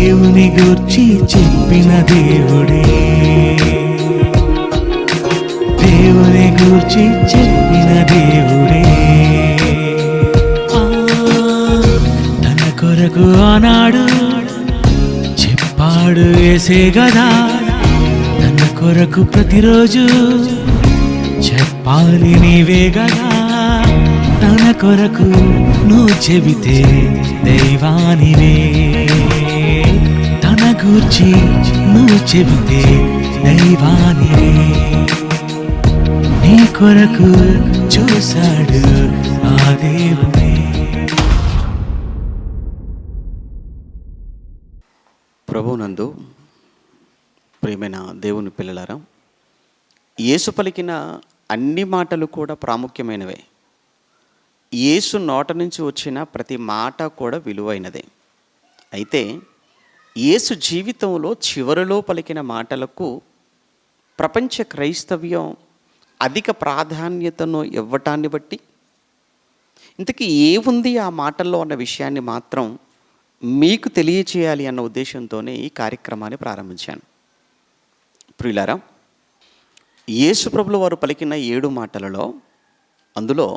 దేవుని గూర్చి చెప్పిన దేవుడే, దేవుని గూర్చి చెప్పిన దేవుడే. తన కొరకు ఆనాడు చెప్పాడు యేసే గదా, తన కొరకు ప్రతిరోజు చెప్పాలి నీవే గదా. తన కొరకు నువ్వు చెబితే దైవానివే, తన గూర్చి నువ్వు చెబితే దైవానివే. నీ కొరకు చూశాడు ఆ దేవుడే. ప్రభువునందు ప్రియమైన దేవుని పిల్లలారా, యేసు పలికిన అన్ని మాటలు కూడా ప్రాముఖ్యమైనవే. యేసు నోట నుంచి వచ్చిన ప్రతి మాట కూడా విలువైనదే. అయితే యేసు జీవితంలో చివరిలో పలికిన మాటలకు ప్రపంచ క్రైస్తవ్యం అధిక ప్రాధాన్యతను ఇవ్వటాన్ని బట్టి ఇంతకీ ఏముంది ఆ మాటల్లో అన్న విషయాన్ని మాత్రం మీకు తెలియచేయాలి అన్న ఉద్దేశంతోనే ఈ కార్యక్రమాన్ని ప్రారంభించాను. ప్రియులారా, యేసు ప్రభుల వారు పలికిన 7 మాటలలో అందులో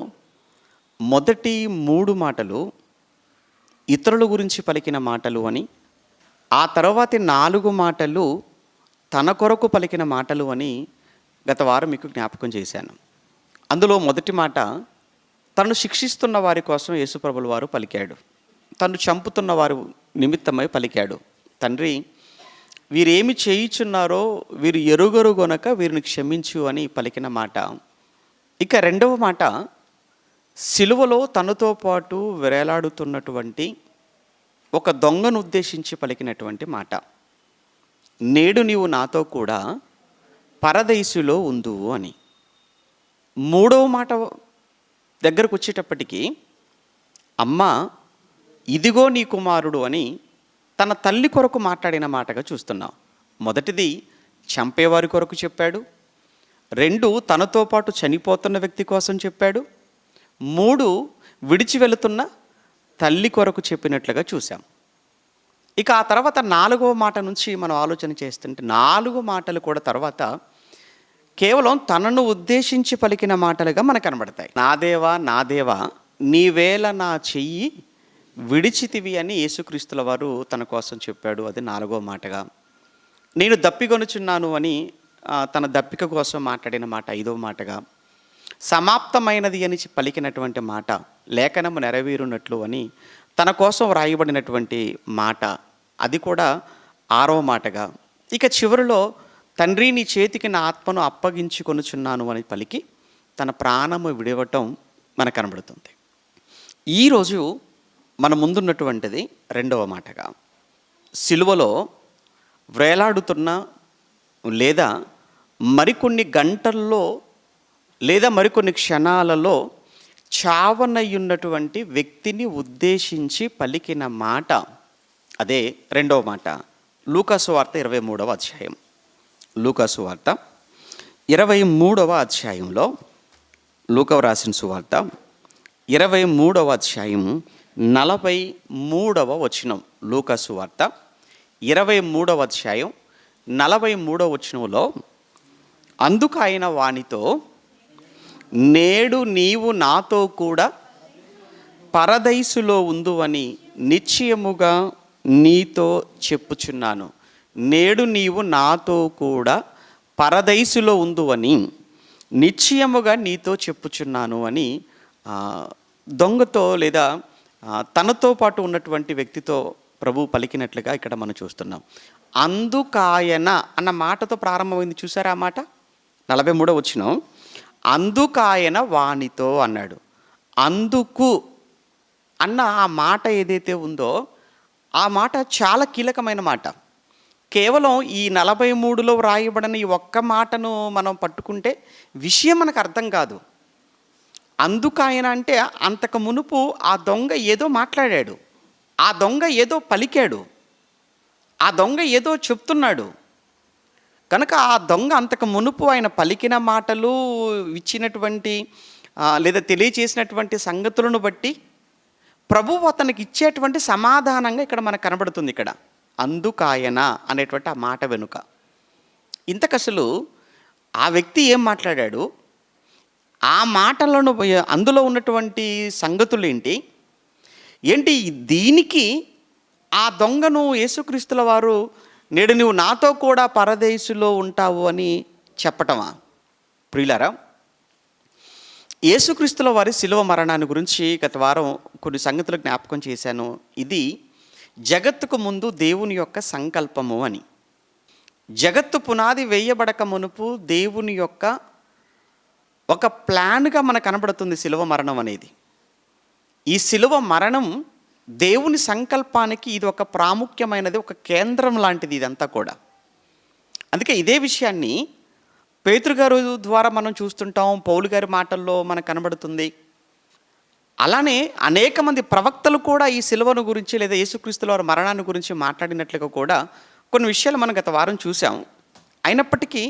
మొదటి 3 మాటలు ఇతరుల గురించి పలికిన మాటలు అని, ఆ తర్వాతి 4 మాటలు తన కొరకు పలికిన మాటలు అని గత వారం మీకు జ్ఞాపకం చేశాను. అందులో మొదటి మాట తను శిక్షిస్తున్న వారి కోసం యేసు ప్రభుల వారు పలికాడు. తను చంపుతున్న వారు నిమిత్తమై పలికాడు. తండ్రి, వీరేమి చేయుచున్నారో వీరు ఎరుగరు గొనక వీరిని క్షమించు అని పలికిన మాట. ఇక రెండవ మాట సిలువలో తనతో పాటు వేలాడుతున్నటువంటి ఒక దొంగను ఉద్దేశించి పలికినటువంటి మాట. నేడు నీవు నాతో కూడా పరదైసులో ఉందువు అని. మూడవ మాట దగ్గరకు వచ్చేటప్పటికీ అమ్మ ఇదిగో నీ కుమారుడు అని తన తల్లి కొరకు మాట్లాడిన మాటగా చూస్తున్నాం. మొదటిది చంపేవారి కొరకు చెప్పాడు, 2 తనతో పాటు చనిపోతున్న వ్యక్తి కోసం చెప్పాడు, 3 విడిచి వెళుతున్న తల్లి కొరకు చెప్పినట్లుగా చూసాం. ఇక ఆ తర్వాత 4వ మాట నుంచి మనం ఆలోచన చేస్తుంటే 4 మాటలు కూడా తర్వాత కేవలం తనను ఉద్దేశించి పలికిన మాటలుగా మనకు కనబడతాయి. నా దేవా నా దేవా నీవేళ నా చెయ్యి విడిచితివి అని యేసుక్రీస్తుల వారు తన కోసం చెప్పాడు. అది 4వ మాటగా. నేను దప్పికొనుచున్నాను అని తన దప్పిక కోసం మాట్లాడిన మాట 5వ మాటగా. సమాప్తమైనది అని పలికినటువంటి మాట, లేఖనము నెరవేరునట్లు అని తన కోసం వ్రాయబడినటువంటి మాట, అది కూడా 6వ మాటగా. ఇక చివరిలో తండ్రి నీ చేతికి నా ఆత్మను అప్పగించుకొనుచున్నాను అని పలికి తన ప్రాణము విడవటం మనకు కనబడుతుంది. ఈరోజు మన ముందున్నటువంటిది 2వ మాటగా. సిలువలో వేలాడుతున్న లేదా మరికొన్ని గంటల్లో లేదా మరికొన్ని క్షణాలలో చావనయ్యున్నటువంటి వ్యక్తిని ఉద్దేశించి పలికిన మాట, అదే 2వ మాట. లూకాసు వార్త 23వ అధ్యాయం. లూకాసు వార్త 23వ అధ్యాయంలో, లూకా రాసిన సువార్త 23వ అధ్యాయం 43వ వచనం. లూకాసు వార్త 23వ అధ్యాయం 43వ వచనంలో, అందుకు ఆయన వానితో నేడు నీవు నాతో కూడా పరదైసులో ఉందువని నిశ్చయముగా నీతో చెప్పుచున్నాను. నేడు నీవు నాతో కూడా పరదైసులో ఉందువని నిశ్చయముగా నీతో చెప్పుచున్నాను అని దొంగతో లేదా తనతో పాటు ఉన్నటువంటి వ్యక్తితో ప్రభు పలికినట్లుగా ఇక్కడ మనం చూస్తున్నాం. అందుకాయన అన్న మాటతో ప్రారంభమైంది. చూసారా ఆ మాట? 43వ వచనం. అందుకాయన వానితో అన్నాడు. అందుకు అన్న ఆ మాట ఏదైతే ఉందో ఆ మాట చాలా కీలకమైన మాట. కేవలం ఈ 43లో వ్రాయబడిన ఈ ఒక్క మాటను మనం పట్టుకుంటే విషయం మనకు అర్థం కాదు. అందుకాయన అంటే అంతకు మునుపు ఆ దొంగ ఏదో మాట్లాడాడు, ఆ దొంగ ఏదో పలికాడు, ఆ దొంగ ఏదో చెప్తున్నాడు. కనుక ఆ దొంగ అంతకు మునుపు ఆయన పలికిన మాటలు, ఇచ్చినటువంటి లేదా తెలియచేసినటువంటి సంగతులను బట్టి ప్రభువు అతనికి ఇచ్చేటువంటి సమాధానంగా ఇక్కడ మనకు కనబడుతుంది. ఇక్కడ అందుకాయన అనేటువంటి ఆ మాట వెనుక ఇంతకసలు ఆ వ్యక్తి ఏం మాట్లాడాడు, ఆ మాటలను అందులో ఉన్నటువంటి సంగతులు ఏంటి ఏంటి దీనికి ఆ దొంగను యేసుక్రీస్తుల వారు నేడు నువ్వు నాతో కూడా పరదేశులో ఉంటావు అని చెప్పటమా? ప్రియులారా, యేసుక్రీస్తుల వారి శిలువ మరణాన్ని గురించి గత వారం కొన్ని సంగతులు జ్ఞాపకం చేశాను. ఇది జగత్తుకు ముందు దేవుని యొక్క సంకల్పము అని. జగత్తు పునాది వేయబడక మునుపు దేవుని యొక్క ఒక ప్లాన్గా మనకు కనబడుతుంది శిలువ మరణం అనేది. ఈ శిలువ మరణం దేవుని సంకల్పానికి ఇది ఒక ప్రాముఖ్యమైనది, ఒక కేంద్రం లాంటిది ఇదంతా కూడా. అందుకే ఇదే విషయాన్ని పేతురు గారు ద్వారా మనం చూస్తుంటాం, పౌలు గారి మాటల్లో మనకు కనబడుతుంది. అలానే అనేక మంది ప్రవక్తలు కూడా ఈ శిలువను గురించి లేదా యేసుక్రీస్తుల వారి మరణాన్ని గురించి మాట్లాడినట్లుగా కూడా కొన్ని విషయాలు మనం గత వారం చూసాం. అయినప్పటికీ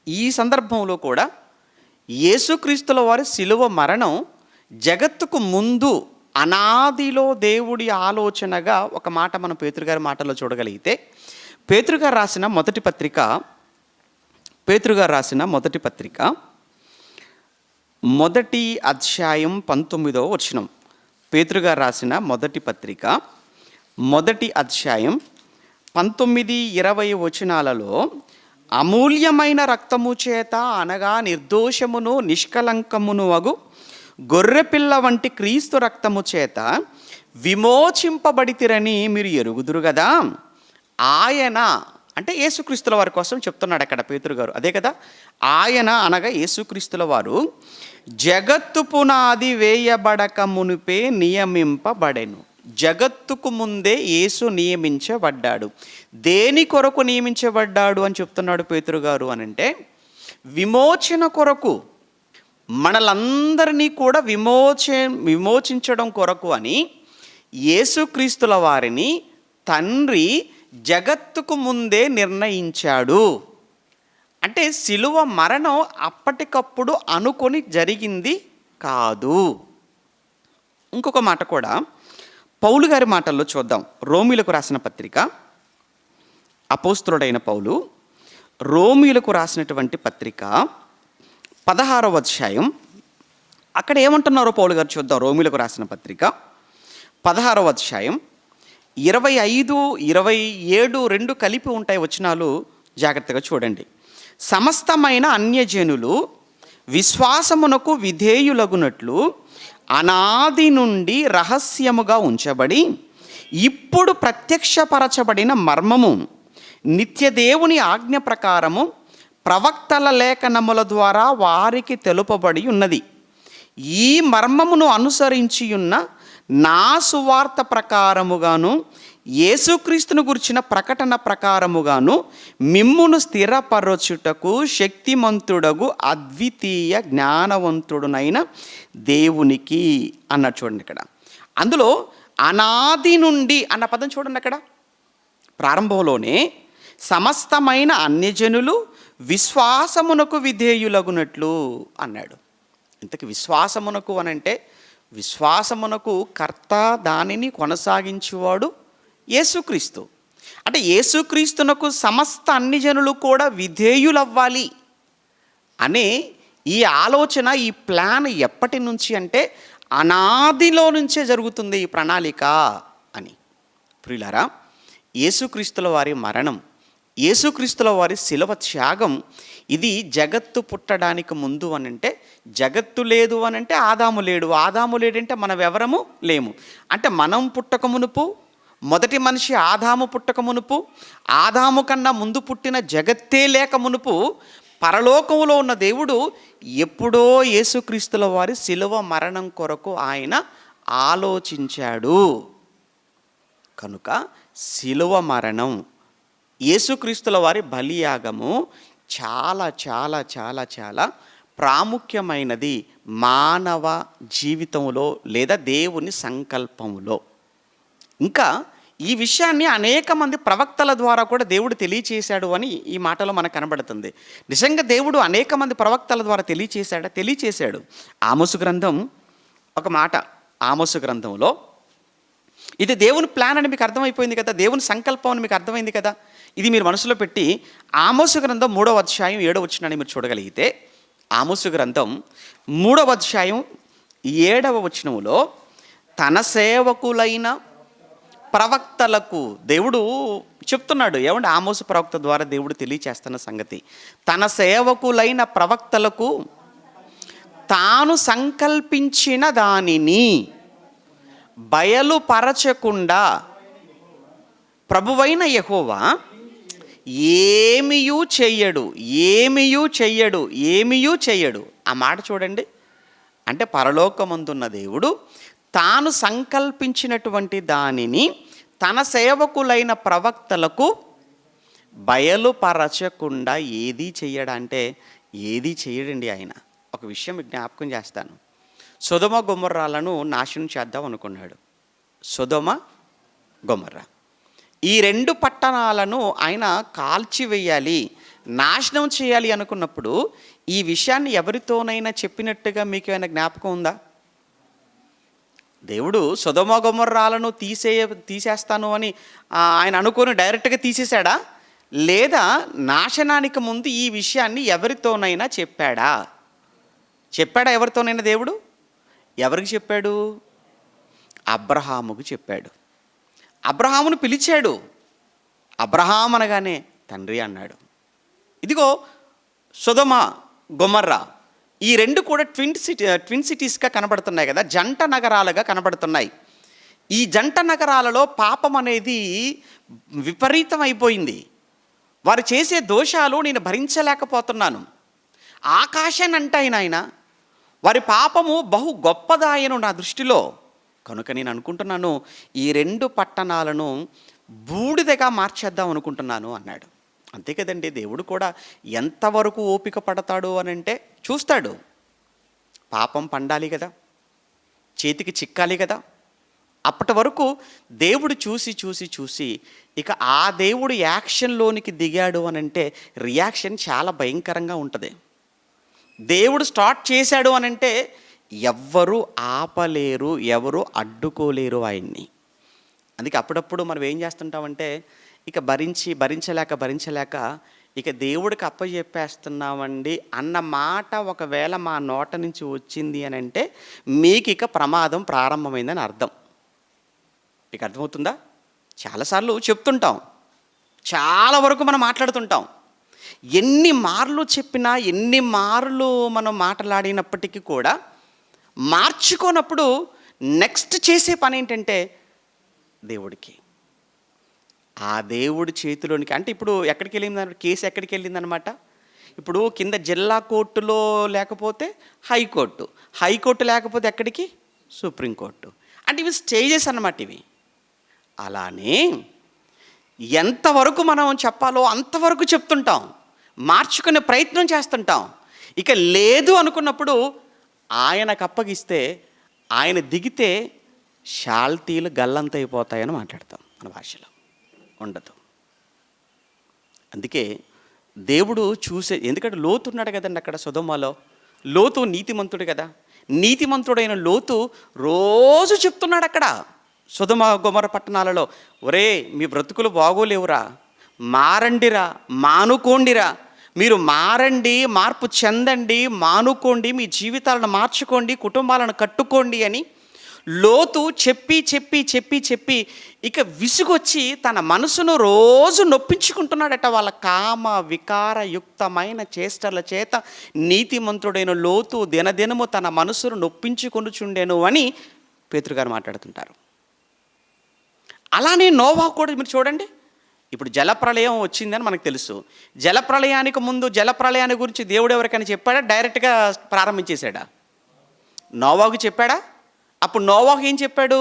ఈ సందర్భంలో కూడా యేసుక్రీస్తుల వారి శిలువ మరణం జగత్తుకు ముందు అనాదిలో దేవుడి ఆలోచనగా ఒక మాట మనం పేతురు గారి మాటల్లో చూడగలిగితే, పేతురు గారు రాసిన మొదటి పత్రిక 1 అధ్యాయం 19వ వచనం. పేతురు గారు రాసిన మొదటి పత్రిక 1 అధ్యాయం 19-20 వచనాలలో, అమూల్యమైన రక్తము చేత అనగా నిర్దోషమును నిష్కలంకమును అగు గొర్రెపిల్ల వంటి క్రీస్తు రక్తము చేత విమోచింపబడితిరని మీరు ఎరుగుదురు కదా. ఆయన అంటే యేసుక్రీస్తుల వారి కోసం చెప్తున్నాడు అక్కడ పేతురు గారు. అదే కదా, ఆయన అనగా యేసుక్రీస్తుల వారు జగత్తు పునాది వేయబడక మునిపే నియమింపబడెను. జగత్తుకు ముందే యేసు నియమించబడ్డాడు. దేని కొరకు నియమించబడ్డాడు అని చెప్తున్నాడు పేతురు గారు అనంటే, విమోచన కొరకు, మనలందరినీ కూడా విమోచించడం కొరకు అని యేసుక్రీస్తుల వారిని తండ్రి జగత్తుకు ముందే నిర్ణయించాడు. అంటే శిలువ మరణం అప్పటికప్పుడు అనుకొని జరిగింది కాదు. ఇంకొక మాట కూడా పౌలు గారి మాటల్లో చూద్దాం. రోమీలకు రాసిన పత్రిక, అపోస్తలుడైన పౌలు రోమీలకు రాసినటువంటి పత్రిక 16వ అధ్యాయం, అక్కడ ఏమంటున్నారో పౌలు గారు చూద్దాం. రోమీలకు రాసిన పత్రిక 16వ అధ్యాయం 25, 27 రెండు కలిపి ఉంటాయి వచనాలు, జాగ్రత్తగా చూడండి. సమస్తమైన అన్యజనులు విశ్వాసమునకు విధేయులగునట్లు అనాది నుండి రహస్యముగా ఉంచబడి ఇప్పుడు ప్రత్యక్షపరచబడిన మర్మము నిత్యదేవుని ఆజ్ఞ ప్రకారము ప్రవక్తల లేఖనముల ద్వారా వారికి తెలుపబడి ఉన్నది. ఈ మర్మమును అనుసరించి ఉన్న నా సువార్త ప్రకారముగాను యేసుక్రీస్తును గురించిన ప్రకటన ప్రకారముగాను మిమ్మును స్థిరపరచుటకు శక్తిమంతుడగు అద్వితీయ జ్ఞానవంతుడునైన దేవునికి అన్నట్టు చూడండి. ఇక్కడ అందులో అనాది నుండి అన్న పదం చూడండి. అక్కడ ప్రారంభంలోనే సమస్తమైన అన్యజనులు విశ్వాసమునకు విధేయులగునట్లు అన్నాడు. ఇంతకీ విశ్వాసమునకు అనంటే, విశ్వాసమునకు కర్త, దానిని కొనసాగించేవాడు యేసుక్రీస్తు. అంటే యేసుక్రీస్తునకు సమస్త అన్ని జనులు కూడా విధేయులవ్వాలి అనే ఈ ఆలోచన, ఈ ప్లాన్ ఎప్పటి నుంచి అంటే అనాదిలో నుంచే జరుగుతుంది ఈ ప్రణాళిక అని. ప్రియులారా, యేసుక్రీస్తుల వారి మరణం, యేసుక్రీస్తుల వారి శిలువ త్యాగం, ఇది జగత్తు పుట్టడానికి ముందు అనంటే, జగత్తు లేదు అనంటే ఆదాము లేడు, ఆదాము లేడంటే మనం ఎవరము లేము. అంటే మనం పుట్టక మునుపు, మొదటి మనిషి ఆదాము పుట్టక మునుపు, ఆదాము కన్నా ముందు పుట్టిన జగత్తే లేక మునుపు పరలోకములో ఉన్న దేవుడు ఎప్పుడో యేసుక్రీస్తుల వారి శిలువ మరణం కొరకు ఆయన ఆలోచించాడు. కనుక శిలువ మరణం, యేసుక్రీస్తుల వారి బలియాగము చాలా చాలా చాలా చాలా ప్రాముఖ్యమైనది మానవ జీవితంలో లేదా దేవుని సంకల్పంలో. ఇంకా ఈ విషయాన్ని అనేక మంది ప్రవక్తల ద్వారా కూడా దేవుడు తెలియచేశాడు అని ఈ మాటలో మనకు కనబడుతుంది. నిజంగా దేవుడు అనేక మంది ప్రవక్తల ద్వారా తెలియచేశాడు. ఆమోసు గ్రంథం ఒక మాట, ఆమోసు గ్రంథంలో ఇది దేవుని ప్లాన్ అని మీకు అర్థమైపోయింది కదా, దేవుని సంకల్పం అని మీకు అర్థమైంది కదా. ఇది మీరు మనసులో పెట్టి ఆమోసు గ్రంథం 3వ అధ్యాయం 7వ వచనాన్ని మీరు చూడగలిగితే, ఆమోసు గ్రంథం 3వ అధ్యాయం 7వ వచనంలో తన సేవకులైన ప్రవక్తలకు దేవుడు చెప్తున్నాడు. ఏమంటే ఆమోసు ప్రవక్త ద్వారా దేవుడు తెలియచేస్తున్న సంగతి, తన సేవకులైన ప్రవక్తలకు తాను సంకల్పించిన దానిని బయలుపరచకుండా ప్రభువైన యెహోవా ఏమియూ చెయ్యడు. ఆ మాట చూడండి. అంటే పరలోకమందున్న దేవుడు తాను సంకల్పించినటువంటి దానిని తన సేవకులైన ప్రవక్తలకు బయలుపరచకుండా ఏది చెయ్యడంటే ఏది చెయ్యడండి ఆయన. ఒక విషయం జ్ఞాపకం చేస్తాను. సొదొమ గొమొర్రాలను నాశనం చేద్దాం అనుకున్నాడు. సొదొమ గొమొర్రా ఈ 2 పట్టణాలను ఆయన కాల్చివేయాలి, నాశనం చేయాలి అనుకున్నప్పుడు ఈ విషయాన్ని ఎవరితోనైనా చెప్పినట్టుగా మీకు ఏమైనా జ్ఞాపకం ఉందా? దేవుడు సొదొమ గొమొర్రాలను తీసేస్తాను అని ఆయన అనుకొని డైరెక్ట్గా తీసేశాడా, లేదా నాశనానికి ముందు ఈ విషయాన్ని ఎవరితోనైనా చెప్పాడా? ఎవరితోనైనా దేవుడు ఎవరికి చెప్పాడు? అబ్రహాముకు చెప్పాడు. అబ్రహామును పిలిచాడు. అబ్రహాం అనగానే తండ్రి అన్నాడు. ఇదిగో సొదొమ గొమొర్రా ఈ 2 కూడా ట్విన్ సిటీస్గా కనబడుతున్నాయి కదా, జంట నగరాలుగా కనబడుతున్నాయి. ఈ జంట నగరాలలో పాపం అనేది విపరీతం అయిపోయింది. వారు చేసే దోషాలు నేను భరించలేకపోతున్నాను. ఆకాశాన్ని అంటాయి నాయన, వారి పాపము బహు గొప్పదాయను నా దృష్టిలో. కనుక నేను అనుకుంటున్నాను ఈ 2 పట్టణాలను బూడిదగా మార్చేద్దాం అనుకుంటున్నాను అన్నాడు. అంతే కదండి, దేవుడు కూడా ఎంతవరకు ఓపిక పడతాడు అని అంటే చూస్తాడు. పాపం పండాలి కదా, చేతికి చిక్కాలి కదా. అప్పటి వరకు దేవుడు చూసి ఇక ఆ దేవుడు యాక్షన్లోనికి దిగాడు అని అంటే రియాక్షన్ చాలా భయంకరంగా ఉంటుంది. దేవుడు స్టార్ట్ చేశాడు అని అంటే ఎవ్వరూ ఆపలేరు, ఎవరు అడ్డుకోలేరు ఆయన్ని. అందుకే అప్పుడప్పుడు మనం ఏం చేస్తుంటామంటే ఇక భరించలేక ఇక దేవుడికి అప్పచెప్పేస్తున్నామండి అన్న మాట ఒకవేళ మా నోట నుంచి వచ్చింది అని అంటే మీకు ఇక ప్రమాదం ప్రారంభమైందని అర్థం. మీకు అర్థమవుతుందా? చాలాసార్లు చెప్తుంటాం, చాలా వరకు మనం మాట్లాడుతుంటాం. ఎన్ని మార్లు చెప్పినా, ఎన్ని మార్లు మనం మాట్లాడినప్పటికీ కూడా మార్చుకోనప్పుడు నెక్స్ట్ చేసే పని ఏంటంటే దేవుడికి, ఆ దేవుడి చేతిలోనికి. అంటే ఇప్పుడు ఎక్కడికి వెళ్ళింది కేసు, ఎక్కడికి వెళ్ళిందనమాట? ఇప్పుడు కింద జిల్లా కోర్టులో లేకపోతే హైకోర్టు లేకపోతే ఎక్కడికి? సుప్రీంకోర్టు. అంటే ఇవి స్టేజెస్ అన్నమాట ఇవి. అలానే ఎంతవరకు మనం చెప్పాలో అంతవరకు చెప్తుంటాం, మార్చుకునే ప్రయత్నం చేస్తుంటాం. ఇక లేదు అనుకున్నప్పుడు ఆయనకు అప్పగిస్తే, ఆయన దిగితే శాల్తీలు గల్లంతైపోతాయని మాట్లాడతాం మన భాషలో. ఉండదు. అందుకే దేవుడు ఎందుకంటే లోతు ఉన్నాడు కదండి అక్కడ సొదొమలో. లోతు నీతిమంతుడు కదా, నీతిమంతుడైన లోతు రోజు చెప్తున్నాడు అక్కడ సొదొమ గొమొర్రా పట్టణాలలో, ఒరే మీ బ్రతుకులు బాగోలేవురా, మారండిరా, మానుకోండిరా, మీరు మారండి, మార్పు చెందండి, మానుకోండి, మీ జీవితాలను మార్చుకోండి, కుటుంబాలను కట్టుకోండి అని లోతు చెప్పి ఇక విసుగొచ్చి తన మనసును రోజు నొప్పించుకుంటున్నాడట. వాళ్ళ కామ వికారయుక్తమైన చేష్టల చేత నీతిమంతుడైన లోతు దినదినము తన మనసును నొప్పించుకొనుచుండెను అని పేతురు గారు మాట్లాడుతుంటారు. అలానే నోవాహు కూడా మీరు చూడండి. ఇప్పుడు జలప్రళయం వచ్చిందని మనకు తెలుసు. జలప్రళయానికి ముందు జలప్రళయాన్ని గురించి దేవుడు ఎవరికైనా చెప్పాడా? డైరెక్ట్గా ప్రారంభించేశాడా? నోవాహుకు చెప్పాడా? అప్పుడు నోవాహు ఏం చెప్పాడు?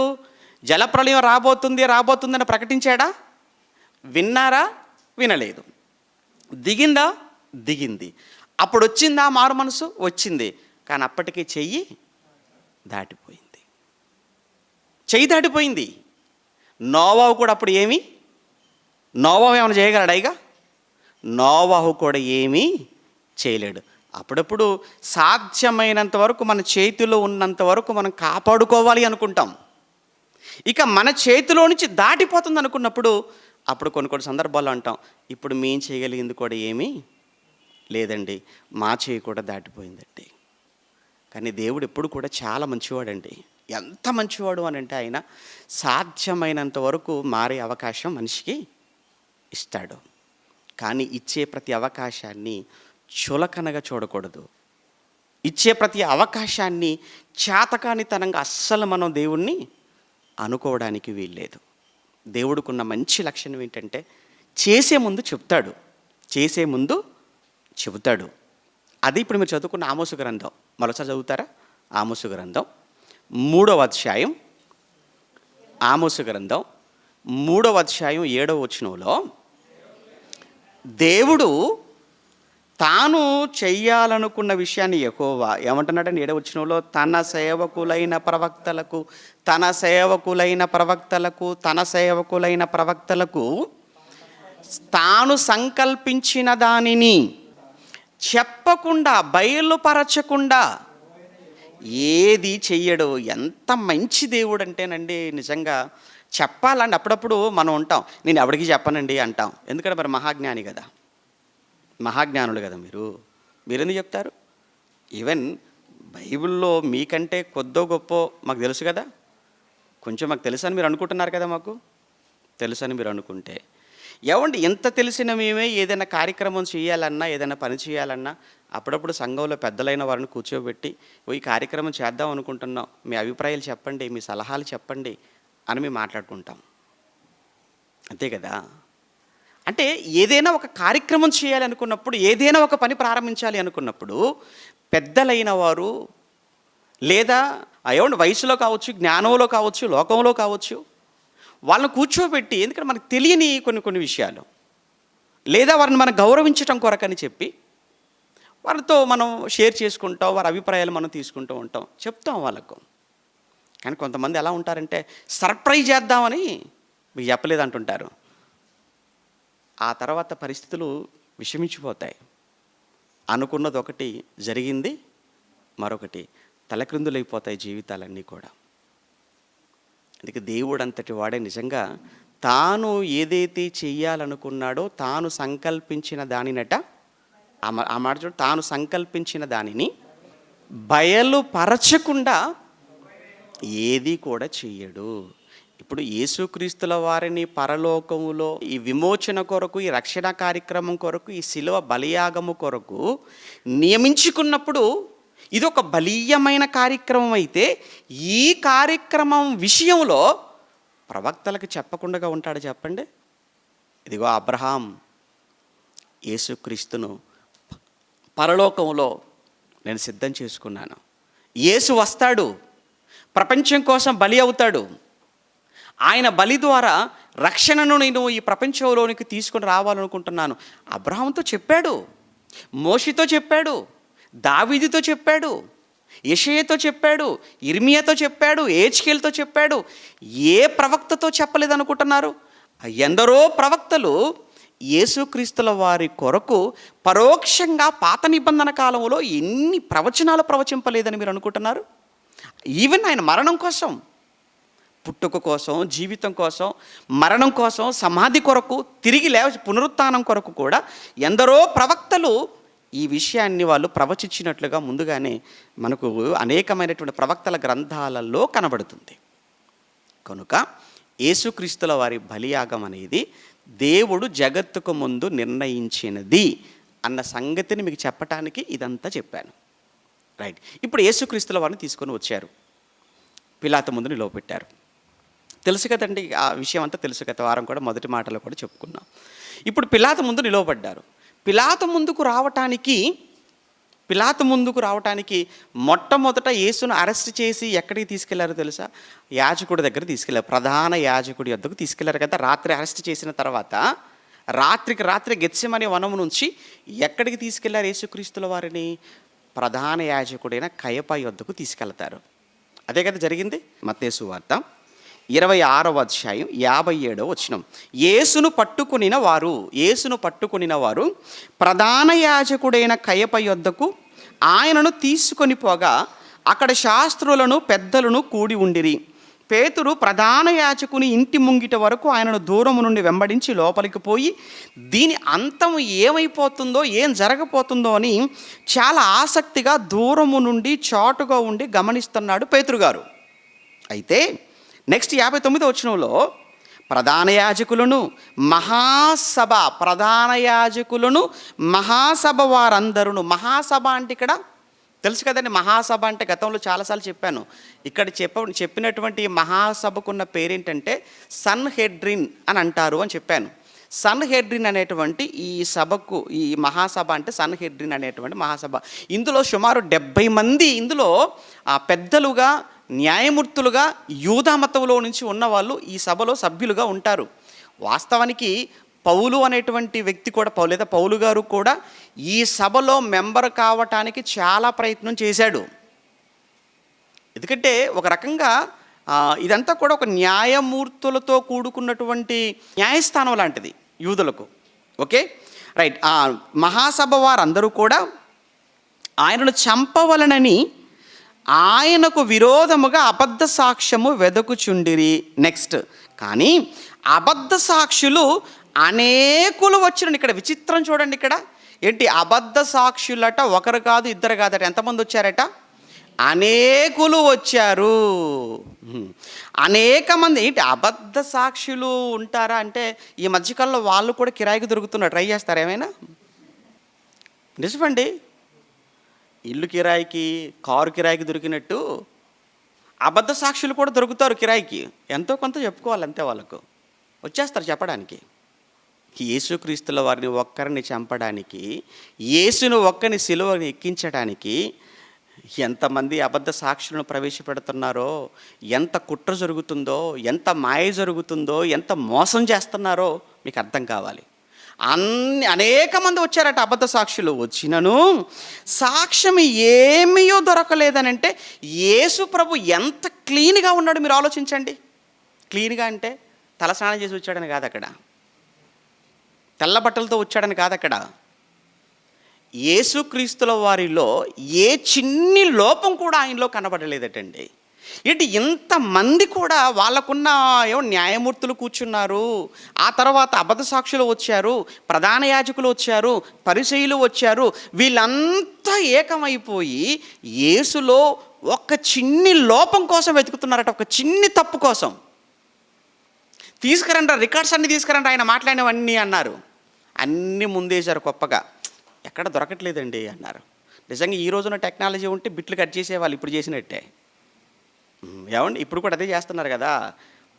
జలప్రళయం రాబోతుందని ప్రకటించాడా? విన్నారా? వినలేదు. దిగింది. అప్పుడు వచ్చిందా మారు మనసు? వచ్చింది. కానీ అప్పటికే చెయ్యి దాటిపోయింది. నోవాహు కూడా అప్పుడు నోవాహు ఏమైనా చేయగలడా? ఇక నోవాహు కూడా ఏమీ చేయలేడు. అప్పుడప్పుడు సాధ్యమైనంత వరకు మన చేతిలో ఉన్నంత వరకు మనం కాపాడుకోవాలి అనుకుంటాం. ఇక మన చేతిలో నుంచి దాటిపోతుంది అనుకున్నప్పుడు అప్పుడు కొన్ని సందర్భాల్లో అంటాం, ఇప్పుడు మేము చేయగలిగింది కూడా ఏమీ లేదండి, మా చేయి కూడా దాటిపోయిందండి. కానీ దేవుడు ఎప్పుడు కూడా చాలా మంచివాడండి. ఎంత మంచివాడు అని అంటే ఆయన సాధ్యమైనంత వరకు మారే అవకాశం మనిషికి ఇస్తాడు. కానీ ఇచ్చే ప్రతి అవకాశాన్ని చులకనగా చూడకూడదు. ఇచ్చే ప్రతి అవకాశాన్ని చేతకానితనంగా అస్సలు మనం దేవుణ్ణి అనుకోవడానికి వీల్లేదు. దేవుడికున్న మంచి లక్షణం ఏంటంటే చేసే ముందు చెబుతాడు. అది ఇప్పుడు మీరు చదువుకున్న ఆమోసు గ్రంథం, మరోసారి చదువుతారా? ఆమోసు గ్రంథం 3వ అధ్యాయం, ఆమోసు గ్రంథం 3వ అధ్యాయం 7వ వచనంలో దేవుడు తాను చెయ్యాలనుకున్న విషయాన్ని యెహోవా ఏమంటున్నాడని 7వ వచనంలో తన సేవకులైన ప్రవక్తలకు తాను సంకల్పించిన దానిని చెప్పకుండా, బయలుపరచకుండా ఏది చెయ్యడు. ఎంత మంచి దేవుడు అంటేనండి, నిజంగా చెప్పాలండి. అప్పుడప్పుడు మనం ఉంటాం, నేను ఎవరికి చెప్పనండి అంటాం. ఎందుకంటే మరి మహాజ్ఞాని కదా, మహాజ్ఞానులు కదా మీరెందుకు చెప్తారు? ఈవెన్ బైబిల్లో మీకంటే కొద్దో గొప్ప మాకు తెలుసు కదా, కొంచెం మాకు తెలుసని మీరు అనుకుంటున్నారు కదా, మాకు తెలుసని మీరు అనుకుంటే ఏమండి, ఎంత తెలిసిన మేమే ఏదైనా కార్యక్రమం చేయాలన్నా, ఏదైనా పని చేయాలన్నా అప్పుడప్పుడు సంఘంలో పెద్దలైన వారిని కూర్చోబెట్టి ఈ కార్యక్రమం చేద్దాం అనుకుంటున్నాం, మీ అభిప్రాయాలు చెప్పండి, మీ సలహాలు చెప్పండి అని మేము మాట్లాడుకుంటాం. అంతే కదా. అంటే ఏదైనా ఒక కార్యక్రమం చేయాలి అనుకున్నప్పుడు, ఏదైనా ఒక పని ప్రారంభించాలి అనుకున్నప్పుడు పెద్దలైన వారు లేదా ఏమండి వయసులో కావచ్చు, జ్ఞానంలో కావచ్చు, లోకంలో కావచ్చు, వాళ్ళని కూర్చోబెట్టి, ఎందుకంటే మనకు తెలియని కొన్ని విషయాలు లేదా వారిని మనం గౌరవించటం కొరకని చెప్పి వారితో మనం షేర్ చేసుకుంటాం, వారి అభిప్రాయాలు మనం తీసుకుంటూ ఉంటాం, చెప్తాం వాళ్ళకు. కానీ కొంతమంది ఎలా ఉంటారంటే సర్ప్రైజ్ చేద్దామని మీకు చెప్పలేదు అంటుంటారు. ఆ తర్వాత పరిస్థితులు విషమించిపోతాయి. అనుకున్నది ఒకటి, జరిగింది మరొకటి, తలక్రిందులైపోతాయి జీవితాలన్నీ కూడా. అందుకే దేవుడు అంతటి వాడే నిజంగా తాను ఏదైతే చెయ్యాలనుకున్నాడో తాను సంకల్పించిన దానినట, ఆ మాట చూడు, తాను సంకల్పించిన దానిని బయలుపరచకుండా ఏది కూడా చెయ్యడు. ఇప్పుడు యేసుక్రీస్తుల వారిని పరలోకములో ఈ విమోచన కొరకు, ఈ రక్షణ కార్యక్రమం కొరకు, ఈ శిలువ బలియాగము కొరకు నియమించుకున్నప్పుడు ఇది ఒక బలీయమైన కార్యక్రమం అయితే ఈ కార్యక్రమం విషయంలో ప్రవక్తలకు చెప్పకుండా ఉంటాడు చెప్పండి? ఇదిగో అబ్రహాం యేసుక్రీస్తును పరలోకంలో నేను సిద్ధం చేసుకున్నాను, యేసు వస్తాడు, ప్రపంచం కోసం బలి అవుతాడు, ఆయన బలి ద్వారా రక్షణను నేను ఈ ప్రపంచంలోనికి తీసుకొని రావాలనుకుంటున్నాను. అబ్రహాంతో చెప్పాడు, మోషేతో చెప్పాడు, దావీదుతో చెప్పాడు, యెషయాతో చెప్పాడు, ఇర్మియాతో చెప్పాడు, ఏజ్కేలుతో చెప్పాడు. ఏ ప్రవక్తతో చెప్పలేదనుకుంటున్నారు? ఎందరో ప్రవక్తలు యేసుక్రీస్తుల వారి కొరకు పరోక్షంగా పాత నిబంధన కాలంలో ఎన్ని ప్రవచనాలు ప్రవచింపలేదని మీరు అనుకుంటున్నారు? ఈవెన్ ఆయన మరణం కోసం, పుట్టుక కోసం, జీవితం కోసం, మరణం కోసం, సమాధి కొరకు, తిరిగి పునరుత్థానం కొరకు కూడా ఎందరో ప్రవక్తలు ఈ విషయాన్ని వాళ్ళు ప్రవచించినట్లుగా ముందుగానే మనకు అనేకమైనటువంటి ప్రవక్తల గ్రంథాలలో కనబడుతుంది. కనుక యేసుక్రీస్తుల వారి బలియాగం అనేది దేవుడు జగత్తుకు ముందు నిర్ణయించినది అన్న సంగతిని మీకు చెప్పటానికి ఇదంతా చెప్పాను. రైట్. ఇప్పుడు యేసుక్రీస్తుల వారిని తీసుకొని వచ్చారు, పిలాతు ముందు నిలవబెట్టారు. తెలుసు కదండి, ఆ విషయం అంతా తెలుసు. గత వారం కూడా మొదటి మాటలో కూడా చెప్పుకున్నాం. ఇప్పుడు పిలాతు ముందు నిలవబడ్డారు. పిలాతు ముందుకు రావటానికి మొట్టమొదట యేసును అరెస్ట్ చేసి ఎక్కడికి తీసుకెళ్లారో తెలుసా? యాజకుడి దగ్గర తీసుకెళ్లారు, ప్రధాన యాజకుడి వద్దకు తీసుకెళ్లారు కదా. రాత్రి అరెస్ట్ చేసిన తర్వాత రాత్రి గెత్సెమనే వనము నుంచి ఎక్కడికి తీసుకెళ్లారు యేసుక్రీస్తుల వారిని? ప్రధాన యాజకుడైన కయప వద్దకు తీసుకెళ్తారు. అదే కదా జరిగింది. మత్తయి సువార్త 26వ అధ్యాయం 57వ వచనం. యేసును పట్టుకొనిన వారు ప్రధాన యాజకుడైన కయప యొద్దకు ఆయనను తీసుకొని పోగా అక్కడ శాస్త్రులను పెద్దలను కూడి ఉండిరి. పేతురు ప్రధాన యాజకుని ఇంటి ముంగిట వరకు ఆయనను దూరము నుండి వెంబడించి లోపలికి పోయి దీని అంతం ఏమైపోతుందో, ఏం జరగబోతుందో అని చాలా ఆసక్తిగా దూరము నుండి చాటుగా ఉండి గమనిస్తున్నాడు పేతురు గారు. అయితే నెక్స్ట్ 59వ వచనంలో ప్రధాన యాజకులను మహాసభ వారందరూ, మహాసభ అంటే ఇక్కడ తెలుసు కదండి, మహాసభ అంటే గతంలో చాలాసార్లు చెప్పాను. ఇక్కడ చెప్పినటువంటి మహాసభకున్న పేరేంటంటే సన్హెడ్రిన్ అని అంటారు అని చెప్పాను. సన్హెడ్రిన్ అనేటువంటి ఈ సభకు, ఈ మహాసభ అంటే సన్హెడ్రిన్ అనేటువంటి మహాసభ. ఇందులో సుమారు 70 మంది ఇందులో పెద్దలుగా, న్యాయమూర్తులుగా యూదా మతంలో నుంచి ఉన్నవాళ్ళు ఈ సభలో సభ్యులుగా ఉంటారు. వాస్తవానికి పౌలు అనేటువంటి వ్యక్తి కూడా, పౌలు గారు కూడా ఈ సభలో మెంబర్ కావటానికి చాలా ప్రయత్నం చేశాడు. ఎందుకంటే ఒక రకంగా ఇదంతా కూడా ఒక న్యాయమూర్తులతో కూడుకున్నటువంటి న్యాయస్థానం లాంటిది యూదులకు. Okay, right. మహాసభ వారందరూ కూడా ఆయనను చంపవలనని ఆయనకు విరోధముగా అబద్ధ సాక్ష్యము వెదకుచుండిరి. నెక్స్ట్, కానీ అబద్ధ సాక్షులు అనేకులు వచ్చిన, ఇక్కడ విచిత్రం చూడండి, ఇక్కడ ఏంటి, అబద్ధ సాక్షులట ఒకరు కాదు, ఇద్దరు కాదట. ఎంతమంది వచ్చారట? అనేకులు వచ్చారు. అనేక మంది. ఏంటి అబద్ధ సాక్షులు ఉంటారా అంటే, ఈ మధ్యకాలంలో వాళ్ళు కూడా కిరాయికి దొరుకుతున్నారు. ట్రై చేస్తారు ఏమైనా? నిజమండి, ఇల్లు కిరాయికి, కారు కిరాయికి దొరికినట్టు అబద్ధ సాక్షులు కూడా దొరుకుతారు కిరాయికి. ఎంతో కొంత చెప్పుకోవాలి అంతే, వాళ్ళకు వచ్చేస్తారు చెప్పడానికి. యేసుక్రీస్తుల వారిని ఒక్కరిని చంపడానికి, యేసును ఒక్కరిని సిలువని ఎక్కించడానికి ఎంతమంది అబద్ధ సాక్షులను ప్రవేశపెడుతున్నారో, ఎంత కుట్ర జరుగుతుందో, ఎంత మాయ జరుగుతుందో, ఎంత మోసం చేస్తున్నారో మీకు అర్థం కావాలి. అనేక మంది వచ్చారట అబద్ధ సాక్షులు. వచ్చినను సాక్ష్యం ఏమీయో దొరకలేదనంటే యేసు ప్రభు ఎంత క్లీన్గా ఉన్నాడు మీరు ఆలోచించండి. క్లీన్గా అంటే తలస్నానం చేసి వచ్చాడని కాదు, అక్కడ తెల్ల బట్టలతో వచ్చాడని కాదు, అక్కడ యేసుక్రీస్తుల వారిలో ఏ చిన్ని లోపం కూడా ఆయనలో కనబడలేదటండి. ఏంటి, ఇంతమంది కూడా వాళ్ళకున్న న్యాయమూర్తులు కూర్చున్నారు, ఆ తర్వాత అబద్ధ సాక్షులు వచ్చారు, ప్రధాన యాజకులు వచ్చారు, పరిసయ్యులు వచ్చారు, వీళ్ళంతా ఏకమైపోయి యేసులో ఒక చిన్ని లోపం కోసం వెతుకుతున్నారట, ఒక చిన్ని తప్పు కోసం. తీసుకురండి, రికార్డ్స్ అన్నీ తీసుకురండి, ఆయన మాట్లాడినవన్నీ అన్నారు. అన్నీ ముందేశారు గొప్పగా. ఎక్కడ దొరకట్లేదండి అన్నారు. నిజంగా ఈ రోజున టెక్నాలజీ ఉంటే బిట్లు కట్ చేసేవాళ్ళు ఇప్పుడు చేసినట్టే. ఏమండి, ఇప్పుడు కూడా అదే చేస్తున్నారు కదా.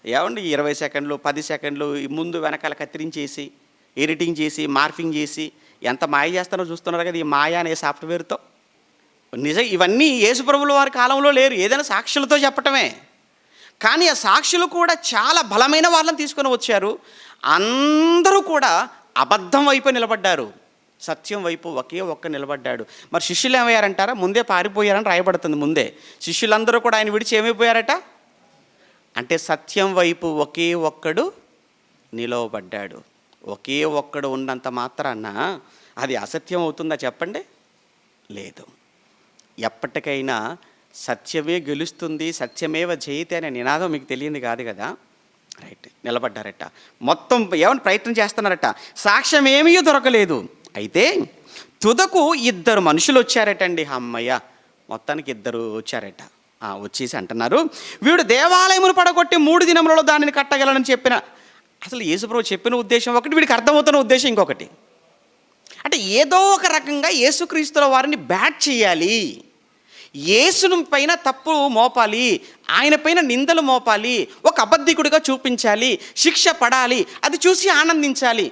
ఏమండి, 20 సెకండ్లు 10 సెకండ్లు ముందు వెనకాల కత్తిరించేసి, ఎడిటింగ్ చేసి, మార్ఫింగ్ చేసి ఎంత మాయ చేస్తారో చూస్తున్నారు కదా ఈ మాయ అనే సాఫ్ట్వేర్తో. నిజం, ఇవన్నీ యేసుప్రభుల వారి కాలంలో లేరు, ఏదైనా సాక్షులతో చెప్పటమే. కానీ ఆ సాక్షులు కూడా చాలా బలమైన వాళ్ళని తీసుకొని వచ్చారు. అందరూ కూడా అబద్ధం వైపు నిలబడ్డారు, సత్యం వైపు ఒకే ఒక్క నిలబడ్డాడు. మరి శిష్యులు ఏమయ్యారంటారా? ముందే పారిపోయారని రాయబడుతుంది. ముందే శిష్యులందరూ కూడా ఆయన విడిచి ఏమైపోయారట అంటే సత్యం వైపు ఒకే ఒక్కడు నిలవబడ్డాడు. ఒకే ఒక్కడు ఉన్నంత మాత్రాన అది అసత్యం అవుతుందా చెప్పండి? లేదు. ఎప్పటికైనా సత్యమే గెలుస్తుంది, సత్యమేవ జయతే అనే నినాదం మీకు తెలియంది కాదు కదా. రైట్, నిలబడ్డారట. మొత్తం ఏమని ప్రయత్నం చేస్తున్నారట, సాక్ష్యం ఏమీ దొరకలేదు. అయితే తుదకు 2 మనుషులు వచ్చారటండి. అమ్మయ్య, మొత్తానికి 2 వచ్చారట. వచ్చేసి అంటున్నారు, వీడు దేవాలయమును పడగొట్టి 3 దినములలో దానిని కట్టగలనని చెప్పిన. అసలు యేసుప్రభు చెప్పిన ఉద్దేశం ఒకటి, వీడికి అర్థమవుతున్న ఉద్దేశం ఇంకొకటి. అంటే ఏదో ఒక రకంగా యేసుక్రీస్తుల వారిని బ్యాట్ చేయాలి, యేసును పైన తప్పు మోపాలి, ఆయన పైన నిందలు మోపాలి, ఒక అబద్ధికుడిగా చూపించాలి, శిక్ష పడాలి, అది చూసి ఆనందించాలి.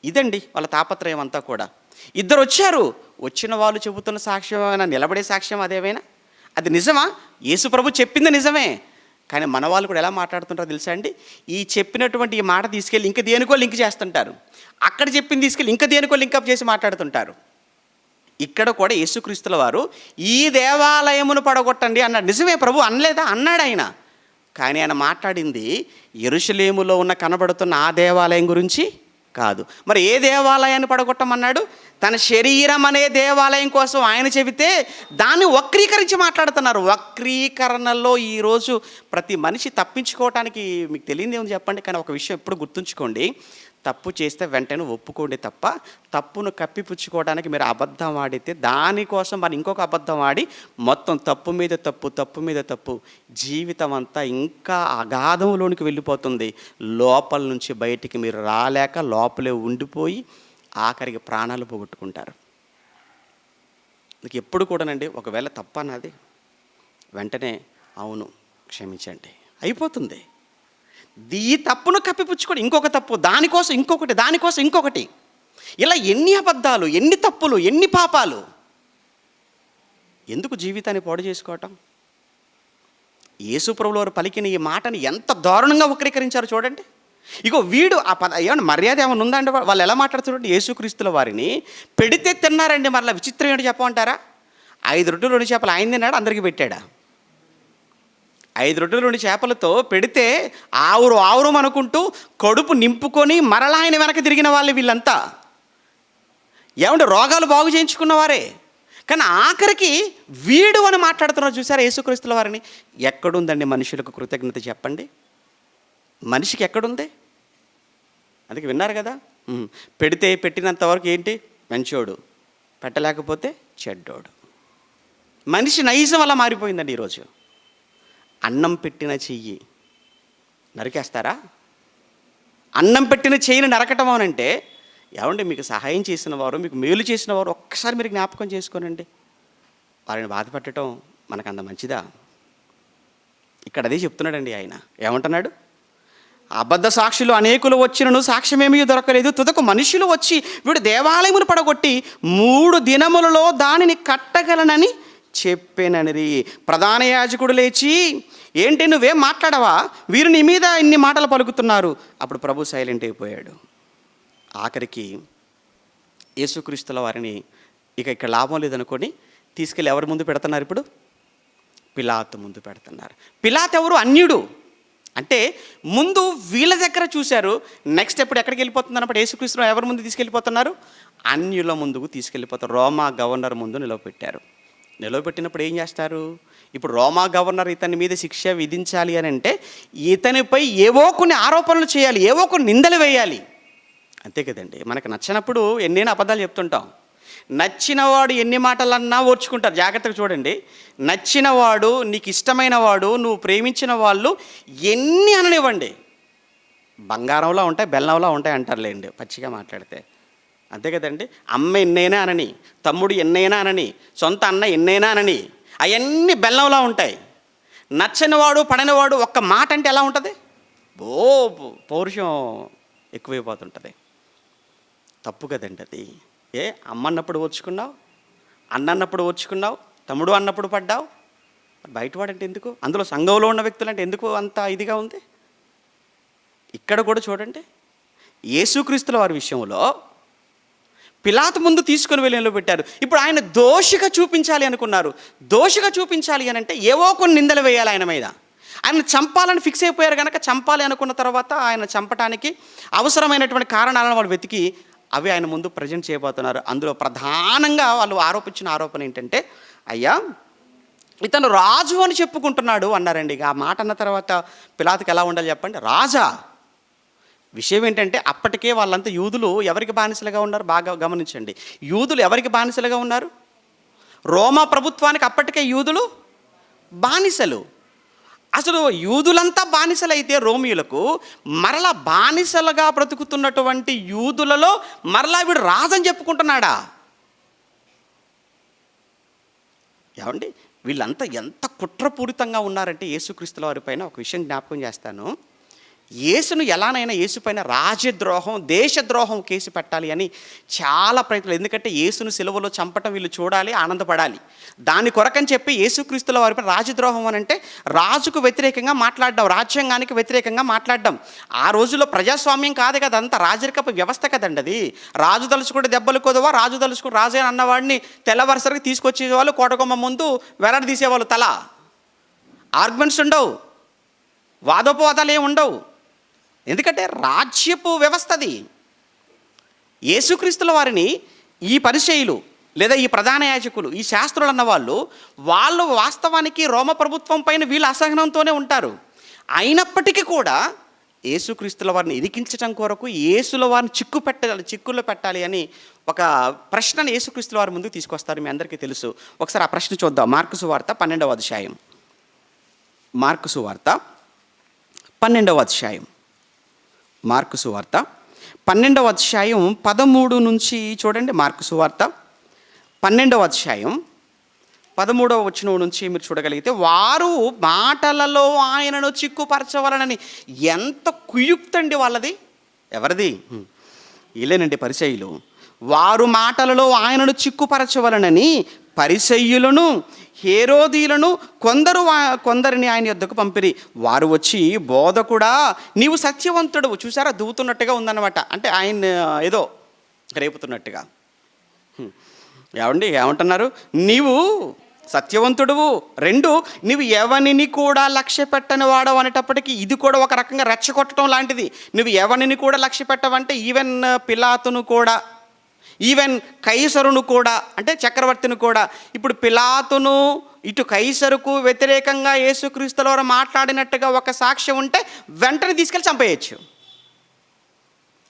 ఇదండి వాళ్ళ తాపత్రయం అంతా కూడా. 2 వచ్చారు. వచ్చిన వాళ్ళు చెబుతున్న సాక్ష్యం ఏమైనా, నిలబడే సాక్ష్యం అదేమైనా? అది నిజమా? యేసు ప్రభు చెప్పింది నిజమే. కానీ మన వాళ్ళు కూడా ఎలా మాట్లాడుతుంటారో తెలుసా అండి? ఈ చెప్పినటువంటి ఈ మాట తీసుకెళ్ళి ఇంక దేనికో లింక్ చేస్తుంటారు, అక్కడ చెప్పింది తీసుకెళ్ళి ఇంక దేనికో లింకప్ చేసి మాట్లాడుతుంటారు. ఇక్కడ కూడా యేసుక్రీస్తుల వారు ఈ దేవాలయమును పడగొట్టండి అన్నాడు. నిజమే, ప్రభు అనలేదా? అన్నాడు ఆయన. కానీ ఆయన మాట్లాడింది యెరూషలేములో ఉన్న కనబడుతున్న ఆ దేవాలయం గురించి కాదు. మరి ఏ దేవాలయాన్ని పడగొట్టమన్నాడు? తన శరీరం అనే దేవాలయం కోసం ఆయన చెబితే దాన్ని వక్రీకరించి మాట్లాడుతున్నారు. వక్రీకరణలో ఈరోజు ప్రతి మనిషి తప్పించుకోవటానికి మీకు తెలియదు ఏముంది చెప్పండి. కానీ ఒక విషయం ఎప్పుడు గుర్తుంచుకోండి, తప్పు చేస్తే వెంటనే ఒప్పుకోండి తప్ప తప్పును కప్పిపుచ్చుకోవడానికి మీరు అబద్ధం ఆడితే దానికోసం మరి ఇంకొక అబద్ధం ఆడి మొత్తం తప్పు మీద తప్పు, తప్పు మీద తప్పు, జీవితం అంతా ఇంకా అగాధంలోనికి వెళ్ళిపోతుంది. లోపల నుంచి బయటికి మీరు రాలేక లోపలే ఉండిపోయి ఆఖరికి ప్రాణాలు పోగొట్టుకుంటారు. మీకు ఎప్పుడు కూడానండి ఒకవేళ తప్పు అన్నది వెంటనే అవును క్షమించండి అయిపోతుంది. ఈ తప్పును కప్పిపుచ్చుకొని ఇంకొక తప్పు, దానికోసం ఇంకొకటి, దానికోసం ఇంకొకటి, ఇలా ఎన్ని అబద్ధాలు, ఎన్ని తప్పులు, ఎన్ని పాపాలు. ఎందుకు జీవితాన్ని పాడు చేసుకోవటం? యేసు ప్రభువు వారు పలికిన ఈ మాటని ఎంత దారుణంగా వక్రీకరించారు చూడండి. ఇగో వీడు ఆ ఏమన్నా మర్యాద ఏమైనా ఉందండి? వాళ్ళు ఎలా మాట్లాడుతున్నారంటే యేసుక్రీస్తుల వారిని పెడితే తిన్నారండి. మరలా విచిత్రం ఏంటి చెప్పమంటారా? 5 రొట్టెలు 2 చేపలు ఆయన తిన్నాడు, అందరికీ పెట్టాడా? 5 రొట్టెలు 2 చేపలతో పెడితే ఆవురు అనుకుంటూ కడుపు నింపుకొని మరలా ఆయన వెనక తిరిగిన వాళ్ళు వీళ్ళంతా. ఏమంటే రోగాలు బాగు చేయించుకున్నవారే. కానీ ఆఖరికి వీడు అని మాట్లాడుతున్నారు చూసారా యేసుక్రీస్తుల వారిని. ఎక్కడుందండి మనుషులకు కృతజ్ఞత చెప్పండి? మనిషికి ఎక్కడుంది? అందుకే విన్నారు కదా, పెడితే పెట్టినంత వరకు ఏంటి మంచోడు, పెట్టలేకపోతే చెడ్డోడు. మనిషి నైజం అలా మారిపోయిందండి ఈరోజు. అన్నం పెట్టిన చెయ్యి నరికేస్తారా? అన్నం పెట్టిన చెయ్యిని నరకటం అనంటే ఏమండి, మీకు సహాయం చేసిన వారు, మీకు మేలు చేసిన వారు ఒక్కసారి మీరు జ్ఞాపకం చేసుకోనండి. వారిని బాధ పెట్టడం మనకు అంత మంచిదా? ఇక్కడ అదే చెప్తున్నాడండి ఆయన. ఏమంటున్నాడు? అబద్ధ సాక్షులు అనేకులు వచ్చినను సాక్ష్యమేమీ దొరకలేదు. తుదకు మనుషులు వచ్చి వీడు దేవాలయమును పడగొట్టి 3 దినములలో దానిని కట్టగలనని చెప్పేనని. ప్రధాన యాజకుడు లేచి, ఏంటి నువ్వేం మాట్లాడవా? వీరు నీ మీద ఇన్ని మాటలు పలుకుతున్నారు. అప్పుడు ప్రభు సైలెంట్ అయిపోయాడు. ఆఖరికి యేసుక్రీస్తుల వారిని ఇక్కడ లాభం లేదనుకొని తీసుకెళ్ళి ఎవరి ముందు పెడుతున్నారు? ఇప్పుడు పిలాతు ముందు పెడుతున్నారు. పిలాతు ఎవరు? అన్యుడు. అంటే ముందు వీళ్ళ దగ్గర చూశారు, నెక్స్ట్ ఎప్పుడు ఎక్కడికి వెళ్ళిపోతుంది అన్నప్పుడు యేసుక్రీస్తు ఎవరి ముందు తీసుకెళ్ళిపోతున్నారు? అన్యుల ముందుకు తీసుకెళ్ళిపోతారు. రోమా గవర్నర్ ముందు నిలవపెట్టారు. నిలవబెట్టినప్పుడు ఏం చేస్తారు? ఇప్పుడు రోమా గవర్నర్ ఇతని మీద శిక్ష విధించాలి అని అంటే ఇతనిపై ఏవో కొన్ని ఆరోపణలు చేయాలి, ఏవో కొన్ని నిందలు వేయాలి. అంతే కదండి. మనకు నచ్చినప్పుడు ఎన్నైనా అబద్ధాలు చెప్తుంటాం. నచ్చినవాడు ఎన్ని మాటలన్నా ఓర్చుకుంటారు. జాగ్రత్తగా చూడండి. నచ్చినవాడు, నీకు ఇష్టమైన వాడు, నువ్వు ప్రేమించిన వాళ్ళు ఎన్ని అననివ్వండి, బంగారంలా ఉంటాయి, బెల్లంలా ఉంటాయి అంటారులేండి పచ్చిగా మాట్లాడితే. అంతే కదండి. అమ్మ ఎన్నైనా అనని, తమ్ముడు ఎన్నైనా అనని, సొంత అన్న ఎన్నైనా అనని, అవన్నీ బెల్లంలా ఉంటాయి. నచ్చనివాడు, పడనివాడు ఒక్క మాట అంటే ఎలా ఉంటుంది? పౌరుషం ఎక్కువైపోతుంటుంది. తప్పు కదండి అది. అమ్మన్నప్పుడు ఓర్చుకున్నావు, అన్నప్పుడు ఓర్చుకున్నావు, తమ్ముడు అన్నప్పుడు పడ్డావు, బయటవాడంటే ఎందుకు? అందులో సంఘంలో ఉన్న వ్యక్తులు అంటే ఎందుకు అంత ఇదిగా ఉంది? ఇక్కడ కూడా చూడండి, యేసుక్రీస్తుల వారి విషయంలో పిలాతు ముందు తీసుకొని వెళ్ళి నిలబెట్టారు. ఇప్పుడు ఆయన దోషిగా చూపించాలి అనుకున్నారు. దోషిగా చూపించాలి అని అంటే ఏవో కొన్ని నిందలు వేయాలి ఆయన మీద. ఆయన చంపాలని ఫిక్స్ అయిపోయారు కనుక చంపాలి అనుకున్న తర్వాత ఆయన చంపడానికి అవసరమైనటువంటి కారణాలను వాళ్ళు వెతికి అవి ఆయన ముందు ప్రజెంట్ చేయబోతున్నారు. అందులో ప్రధానంగా వాళ్ళు ఆరోపించిన ఆరోపణ ఏంటంటే, అయ్యా ఇతను రాజు అని చెప్పుకుంటున్నాడు అన్నారండి. ఆ మాట అన్న తర్వాత పిలాతుకి ఎలా ఉండాలి చెప్పండి? రాజా. విషయం ఏంటంటే అప్పటికే వాళ్ళంతా యూదులు ఎవరికి బానిసలుగా ఉన్నారు? బాగా గమనించండి. యూదులు ఎవరికి బానిసలుగా ఉన్నారు? రోమా ప్రభుత్వానికి అప్పటికే యూదులు బానిసలు. అసలు యూదులంతా బానిసలైతే రోమియులకు మరలా బానిసలుగా బ్రతుకుతున్నటువంటి యూదులలో మరలా వీడు రాజని చెప్పుకుంటున్నాడా? ఏమండి, వీళ్ళంతా ఎంత కుట్రపూరితంగా ఉన్నారంటే యేసుక్రీస్తుల వారి పైన ఒక విషయం జ్ఞాపకం చేస్తాను. యేసును ఎలానైనా యేసు పైన రాజద్రోహం, దేశద్రోహం కేసు పెట్టాలి అని చాలా ప్రయత్నాలు. ఎందుకంటే యేసును సిలువలో చంపటం వీళ్ళు చూడాలి, ఆనందపడాలి. దాని కొరకని చెప్పి యేసుక్రీస్తుల వారిపై రాజద్రోహం అని అంటే రాజుకు వ్యతిరేకంగా మాట్లాడడం, రాజ్యాంగానికి వ్యతిరేకంగా మాట్లాడడం. ఆ రోజుల్లో ప్రజాస్వామ్యం కాదు కదా, అంతా రాజరికపు వ్యవస్థ కదండి అది. రాజు తలుచుకుంటే దెబ్బలు కొదవా, రాజు తలుచుకుంటే రాజే అన్నవాడిని తెల్లవరుసరికి తీసుకొచ్చేవాళ్ళు, కోటకొమ్మ ముందు వెరడు తీసేవాళ్ళు. తల ఆర్గ్యుమెంట్స్ ఉండవు, వాదోపవాదాలు ఏమి ఉండవు. ఎందుకంటే రాజ్యపు వ్యవస్థది. యేసుక్రీస్తుల వారిని ఈ పరిసయ్యులు లేదా ఈ ప్రధాన యాజకులు, ఈ శాస్త్రులు అన్న వాళ్ళు వాస్తవానికి రోమ ప్రభుత్వం పైన వీళ్ళ అసహనంతోనే ఉంటారు. అయినప్పటికీ కూడా యేసుక్రీస్తుల వారిని ఇరికించడం కొరకు యేసుల వారిని చిక్కుల్లో పెట్టాలి అని ఒక ప్రశ్నను యేసుక్రీస్తుల వారి ముందుకు తీసుకొస్తారు. మీ అందరికీ తెలుసు. ఒకసారి ఆ ప్రశ్న చూద్దాం. మార్కు సువార్త 12వ అధ్యాయం. మార్కు సువార్త 12వ అధ్యాయం. మార్కు సువార్త 12వ అధ్యాయం 13 నుంచి చూడండి. మార్కు సువార్త 12వ అధ్యాయం 13వ వచనం నుంచి మీరు చూడగలిగితే, వారు మాటలలో ఆయనను చిక్కుపరచవలనని. ఎంత కుయుక్తండి వాళ్ళది. ఎవరిది? వీళ్ళేనండి పరిసయ్యులు. వారు మాటలలో ఆయనను చిక్కుపరచవలనని పరిసయ్యులను హేరోదీలను కొందరిని ఆయన యొద్దకు పంపిరి. వారు వచ్చి, బోధకుడా నీవు సత్యవంతుడు. చూసారా, దువ్వుతున్నట్టుగా ఉందన్నమాట. అంటే ఆయన ఏదో రేపుతున్నట్టుగా. ఏమంటున్నారు? నీవు సత్యవంతుడువు. 2, నీవు ఎవరిని కూడా లక్ష్య పెట్టని వాడవు అనేటప్పటికీ ఇది కూడా ఒక రకంగా రెచ్చగొట్టడం లాంటిది. నువ్వు ఎవరిని కూడా లక్ష్య పెట్టవంటే ఈవెన్ పిలాతును కూడా, ఈవెన్ కైసరును కూడా, అంటే చక్రవర్తిని కూడా. ఇప్పుడు పిలాతును ఇటు కైసరుకు వ్యతిరేకంగా యేసుక్రీస్తుల వారు మాట్లాడినట్టుగా ఒక సాక్ష్యం ఉంటే వెంటనే తీసుకెళ్ళి చంపేయచ్చు.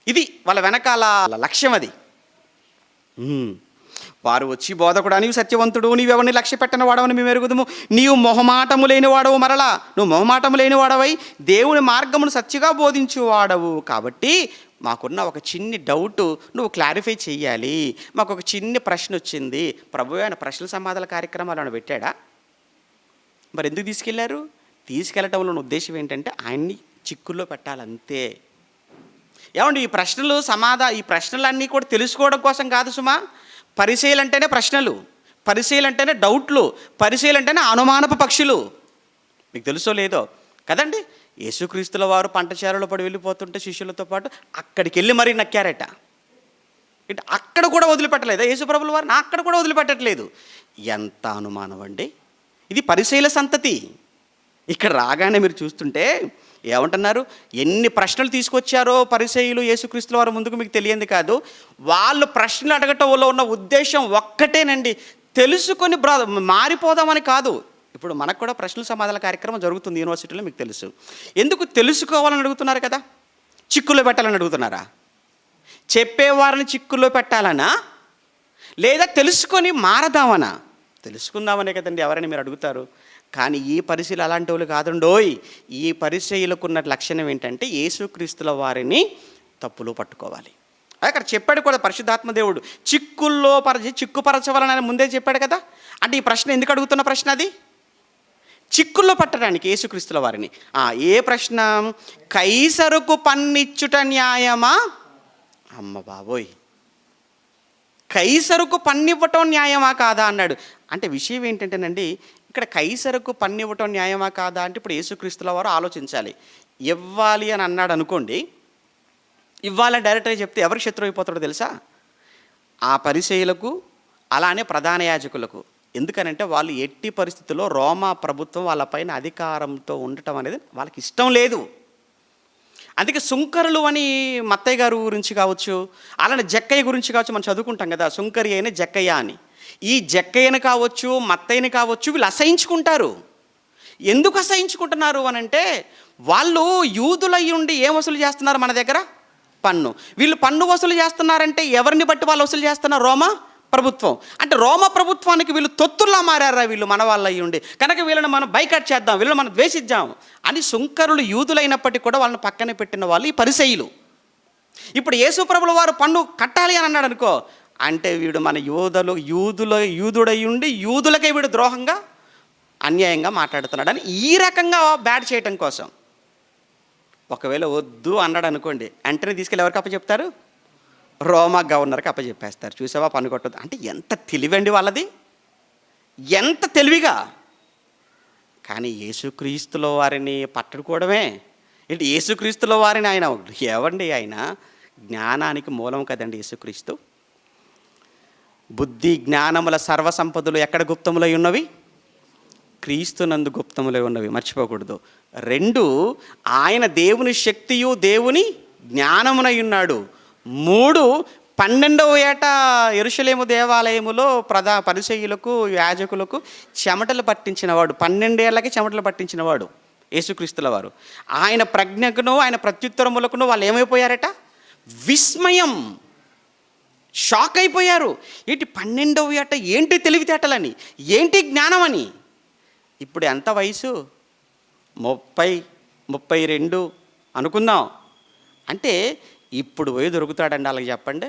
ఇది వాళ్ళ వెనకాల లక్ష్యం. అది వారు వచ్చి, బోధకుడా నీవు సత్యవంతుడు, నీవు ఎవరిని లక్ష్య పెట్టని వాడవని మేము ఎరుగుదుము. నీవు మొహమాటము లేని వాడవు. మరలా నువ్వు మొహమాటము లేని వాడవై దేవుని మార్గమును సత్యగా బోధించు వాడవు. కాబట్టి మాకున్న ఒక చిన్ని డౌట్ నువ్వు క్లారిఫై చెయ్యాలి. మాకు ఒక చిన్ని ప్రశ్న వచ్చింది. ప్రభు ఆయన ప్రశ్నల సమాధానాల కార్యక్రమాలు ఆయన పెట్టాడా? మరి ఎందుకు తీసుకెళ్లారు? తీసుకెళ్లటంలో ఉద్దేశం ఏంటంటే ఆయన్ని చిక్కుల్లో పెట్టాలంతే. ఏమండి, ఈ ప్రశ్నలన్నీ కూడా తెలుసుకోవడం కోసం కాదు సుమా. పరిసయ్యులు అంటేనే ప్రశ్నలు, పరిసయ్యులు అంటేనే డౌట్లు, పరిసయ్యులు అంటేనే అనుమానపు పక్షులు. మీకు తెలుసో లేదో కదండి, యేసుక్రీస్తుల వారు పంట చేలలో పడి వెళ్ళిపోతుంటే శిష్యులతో పాటు అక్కడికి వెళ్ళి మరీ నక్కారట. ఇటు అక్కడ కూడా వదిలిపెట్టలేదు యేసుప్రభుల వారిని, అక్కడ కూడా వదిలిపెట్టట్లేదు. ఎంత అనుమానం అండి. ఇది పరిసయ్యుల సంతతి. ఇక్కడ రాగానే మీరు చూస్తుంటే ఏమంటున్నారు? ఎన్ని ప్రశ్నలు తీసుకొచ్చారో పరిసయ్యులు యేసుక్రీస్తుల వారి ముందుకు మీకు తెలియంది కాదు. వాళ్ళు ప్రశ్నలు అడగటంలో ఉన్న ఉద్దేశం ఒక్కటేనండి, తెలుసుకొని మారిపోదామని కాదు. ఇప్పుడు మనకు కూడా ప్రశ్నల సమాధానాల కార్యక్రమం జరుగుతుంది యూనివర్సిటీలో, మీకు తెలుసు. ఎందుకు తెలుసుకోవాలని అడుగుతున్నారు కదా? చిక్కుల్లో పెట్టాలని అడుగుతున్నారా? చెప్పేవారిని చిక్కుల్లో పెట్టాలనా, లేదా తెలుసుకొని మారదామనా? తెలుసుకుందామనే కదండి ఎవరైనా మీరు అడుగుతారు. కానీ ఈ పరిశీలు అలాంటి వాళ్ళు కాదండోయ్. ఈ పరిచయులకున్న లక్షణం ఏంటంటే యేసుక్రీస్తుల వారిని తప్పులో పట్టుకోవాలి. అక్కడ చెప్పాడు కూడా పరిశుద్ధాత్మ దేవుడు, చిక్కుపరచవాలని ముందే చెప్పాడు కదా. అంటే ఈ ప్రశ్న ఎందుకు అడుగుతున్న ప్రశ్న? అది చిక్కుల్లో పట్టడానికి యేసుక్రీస్తుల వారిని. ఏ ప్రశ్న? కైసరుకు పన్నిచ్చుట న్యాయమా? అమ్మ బాబోయ్, కైసరుకు పన్నివ్వటం న్యాయమా కాదా అన్నాడు. అంటే విషయం ఏంటంటేనండి, ఇక్కడ కైసరుకు పన్నివ్వటం న్యాయమా కాదా అంటే ఇప్పుడు యేసుక్రీస్తుల వారు ఆలోచించాలి. ఇవ్వాలి అని అన్నాడు అనుకోండి, ఇవ్వాలని డైరెక్ట్గా చెప్తే ఎవరికి శత్రువు అయిపోతాడో తెలుసా? ఆ పరిసయ్యులకు, అలానే ప్రధాన యాజకులకు. ఎందుకనంటే వాళ్ళు ఎట్టి పరిస్థితుల్లో రోమా ప్రభుత్వం వాళ్ళపైన అధికారంతో ఉండటం అనేది వాళ్ళకి ఇష్టం లేదు. అందుకే సుంకరులు అని మత్తయ్య గారు గురించి కావచ్చు, అలానే జక్కయ్య గురించి కావచ్చు, మనం చదువుకుంటాం కదా, సుంకరి అయిన జక్కయ్య అని. ఈ జక్కయ్యను కావచ్చు, మత్తయ్యని కావచ్చు, వీళ్ళు అసహించుకుంటారు. ఎందుకు అసహించుకుంటున్నారు అని అంటే, వాళ్ళు యూదులయ్యి ఉండి ఏం వసూలు చేస్తున్నారు మన దగ్గర? పన్ను. వీళ్ళు పన్ను వసూలు చేస్తున్నారంటే ఎవరిని బట్టి వాళ్ళు వసూలు చేస్తున్నారు? రోమా ప్రభుత్వం. అంటే రోమా ప్రభుత్వానికి వీళ్ళు తొత్తుల్లా మారారా వీళ్ళు మన వాళ్ళు అయ్యి ఉండి, కనుక వీళ్ళని మనం బైకట్ చేద్దాం, వీళ్ళని మనం ద్వేషిద్దాం అని సుంకరులు యూదులైనప్పటికీ కూడా వాళ్ళని పక్కనే పెట్టిన వాళ్ళు ఈ పరిసయ్యులు. ఇప్పుడు యేసుప్రభుల వారు పన్ను కట్టాలి అని అన్నాడు అనుకో, అంటే వీడు మన యూదుడై ఉండి యూదులకే వీడు ద్రోహంగా అన్యాయంగా మాట్లాడుతున్నాడు అని ఈ రకంగా బ్యాడ్ చేయటం కోసం. ఒకవేళ వద్దు అన్నాడు అనుకోండి, వెంటనే తీసుకెళ్ళి ఎవరికి అప్పచెప్తారు? రోమా గవర్నర్కి అప్పచెప్పేస్తారు. చూసావా, పన్ను కొట్టదు. అంటే ఎంత తెలివండి వాళ్ళది, ఎంత తెలివిగా. కానీ యేసుక్రీస్తుల వారిని పట్టుకోవడమే ఏంటి? యేసుక్రీస్తుల వారిని ఆయన ఏవండి, ఆయన జ్ఞానానికి మూలం కదండి యేసుక్రీస్తు. బుద్ధి జ్ఞానముల సర్వసంపదలు ఎక్కడ గుప్తములై ఉన్నవి? క్రీస్తునందు గుప్తములై ఉన్నవి, మర్చిపోకూడదు. 2, ఆయన దేవుని శక్తియు దేవుని జ్ఞానమునై ఉన్నాడు. 3, 12వ ఏట యెరూషలేము దేవాలయములో పరిసయ్యులకు యాజకులకు చెమటలు పట్టించినవాడు, 12 ఏళ్ళకి చెమటలు పట్టించినవాడు యేసుక్రీస్తుల వారు. ఆయన ప్రజ్ఞకును ఆయన ప్రత్యుత్తరములకును వాళ్ళు ఏమైపోయారట? విస్మయం, షాక్ అయిపోయారు. ఏంటి 12వ ఏట, ఏంటి తెలివితేటలని, ఏంటి జ్ఞానం అని. ఇప్పుడు ఎంత వయసు? 32 అనుకుందాం. అంటే ఇప్పుడు పోయి దొరుకుతాడండి అలాగే చెప్పండి.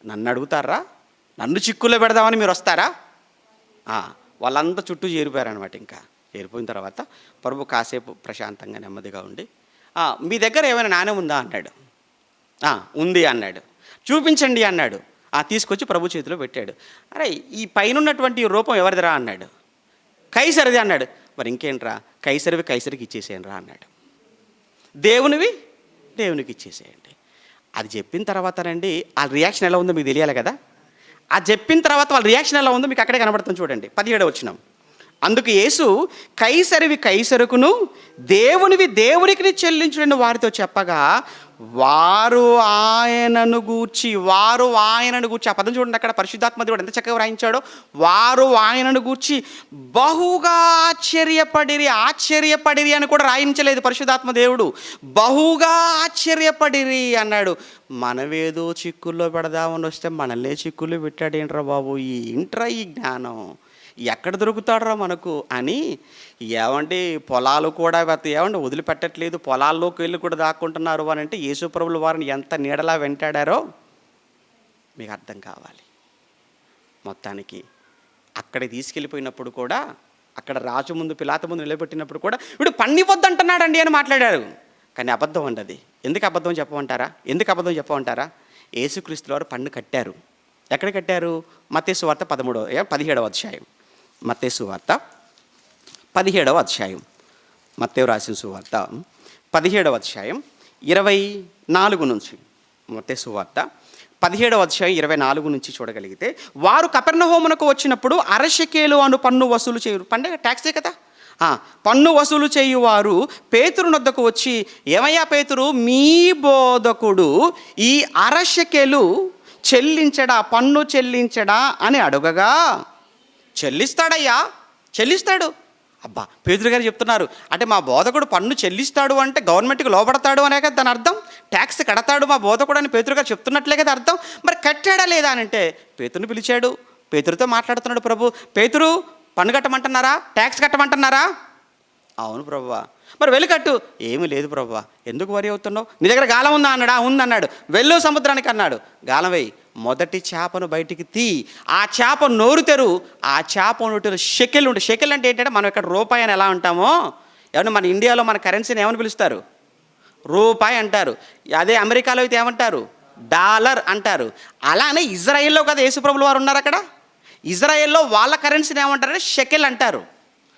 నన్ను అడుగుతారా? నన్ను చిక్కుల్లో పెడదామని మీరు వస్తారా? వాళ్ళంతా చుట్టూ చేరిపోయారనమాట. ఇంకా చేరిపోయిన తర్వాత ప్రభు కాసేపు ప్రశాంతంగా నెమ్మదిగా ఉండి, మీ దగ్గర ఏమైనా నాణ్యం ఉందా అన్నాడు. ఉంది అన్నాడు. చూపించండి అన్నాడు. తీసుకొచ్చి ప్రభు చేతిలో పెట్టాడు. అరే, ఈ పైన ఉన్నటువంటి రూపం ఎవరిదిరా అన్నాడు. కైసరిది అన్నాడు. మరి ఇంకేంట్రా, కైసరివి కైసరికి ఇచ్చేసేయండి రా అన్నాడు. దేవునివి దేవునికి ఇచ్చేసేయండి. అది చెప్పిన తర్వాత రండి, వాళ్ళ రియాక్షన్ ఎలా ఉందో మీకు తెలియాలి కదా. అది చెప్పిన తర్వాత వాళ్ళ రియాక్షన్ ఎలా ఉందో మీకు అక్కడే కనబడుతుంది. చూడండి 17వ వచనం. అందుకు యేసు కైసరివి కైసరుకును దేవునివి దేవునికి చెల్లించుడని వారితో చెప్పగా, వారు ఆయనను గూర్చి ఆ పదం చూడండి అక్కడ పరిశుద్ధాత్మ దేవుడు ఎంత చక్కగా వ్రాయించాడో. వారు ఆయనను గూర్చి బహుగా ఆశ్చర్యపడిరి అని కూడా రాయించలేదు పరిశుద్ధాత్మ దేవుడు. బహుగా ఆశ్చర్యపడిరి అన్నాడు. మనమేదో చిక్కుల్లో పెడదామని వస్తే మనల్నే చిక్కుల్లో పెట్టాడేంట్రా బాబు, ఏంట్రా ఈ జ్ఞానం, ఎక్కడ దొరుకుతాడరా మనకు అని. ఏమంటే పొలాలు కూడా ఏమంటే వదిలిపెట్టట్లేదు, పొలాల్లోకి వెళ్ళి కూడా దాక్కుంటున్నారు అని అంటే యేసుప్రభుల వారిని ఎంత నీడలా వెంటాడారో మీకు అర్థం కావాలి. మొత్తానికి అక్కడికి తీసుకెళ్ళిపోయినప్పుడు కూడా, అక్కడ రాజు ముందు పిలాతు ముందు నిలబెట్టినప్పుడు కూడా వీడు పన్నివద్దంటున్నాడండి అని మాట్లాడారు. కానీ అబద్ధం అండి అది. ఎందుకు అబద్ధం చెప్పమంటారా? యేసుక్రీస్తుల వారు పన్ను కట్టారు. ఎక్కడ కట్టారు? మత్తయి సువార్త 17వ అధ్యాయం. మత్తయి సువార్త 17వ అధ్యాయం. మత్తయి రాసిన సువార్త 17వ అధ్యాయం 24 నుంచి. మత్తయి సువార్త 17వ అధ్యాయం 24 నుంచి చూడగలిగితే, వారు కపెర్నహూమునకు వచ్చినప్పుడు అరశకేలు అను పన్ను వసూలు చేయరు. పండుగ ట్యాక్సే కదా. పన్ను వసూలు చేయువారు పేతురు నొద్దకు వచ్చి, ఏమయ్యా పేతురు, మీ బోధకుడు ఈ అరశకేలు పన్ను చెల్లించడా అని అడగగా, చెల్లిస్తాడు. అబ్బా, పేతురు గారు చెప్తున్నారు అంటే మా బోధకుడు పన్ను చెల్లిస్తాడు అంటే గవర్నమెంట్కి లోపడతాడు అనే కదా దాని అర్థం. ట్యాక్స్ కడతాడు మా బోధకుడు అని పేతురు గారు చెప్తున్నట్లే కదా అర్థం. మరి కట్టాడా లేదా అని అంటే పేతురుని పిలిచాడు. పేతురుతో మాట్లాడుతున్నాడు ప్రభు. పేతురు, పన్ను కట్టమంటున్నారా? ట్యాక్స్ కట్టమంటున్నారా? అవును ప్రభువా. మరి వెళ్ళి కట్టు. ఏమీ లేదు ప్రభువా. ఎందుకు వరి అవుతున్నావు? నీ దగ్గర గాలం ఉందా అన్నాడా? ఉందన్నాడు. వెళ్ళు సముద్రానికి అన్నాడు. గాలం వేయి, మొదటి చేపను బయటికి తీ, ఆ చేప నోరు తెరు, ఆ చేప నోటిలో షెకెల్ ఉంటుంది. షెకెల్ అంటే ఏంటంటే మనం ఇక్కడ రూపాయి అని ఎలా ఉంటామో, ఏమన్నా మన ఇండియాలో మన కరెన్సీని ఏమని పిలుస్తారు? రూపాయి అంటారు. అదే అమెరికాలో అయితే ఏమంటారు? డాలర్ అంటారు. అలానే ఇజ్రాయెల్లో కదా యేసుప్రభుల వారు ఉన్నారు అక్కడ. ఇజ్రాయెల్లో వాళ్ళ కరెన్సీని ఏమంటారంటే షెకెల్ అంటారు.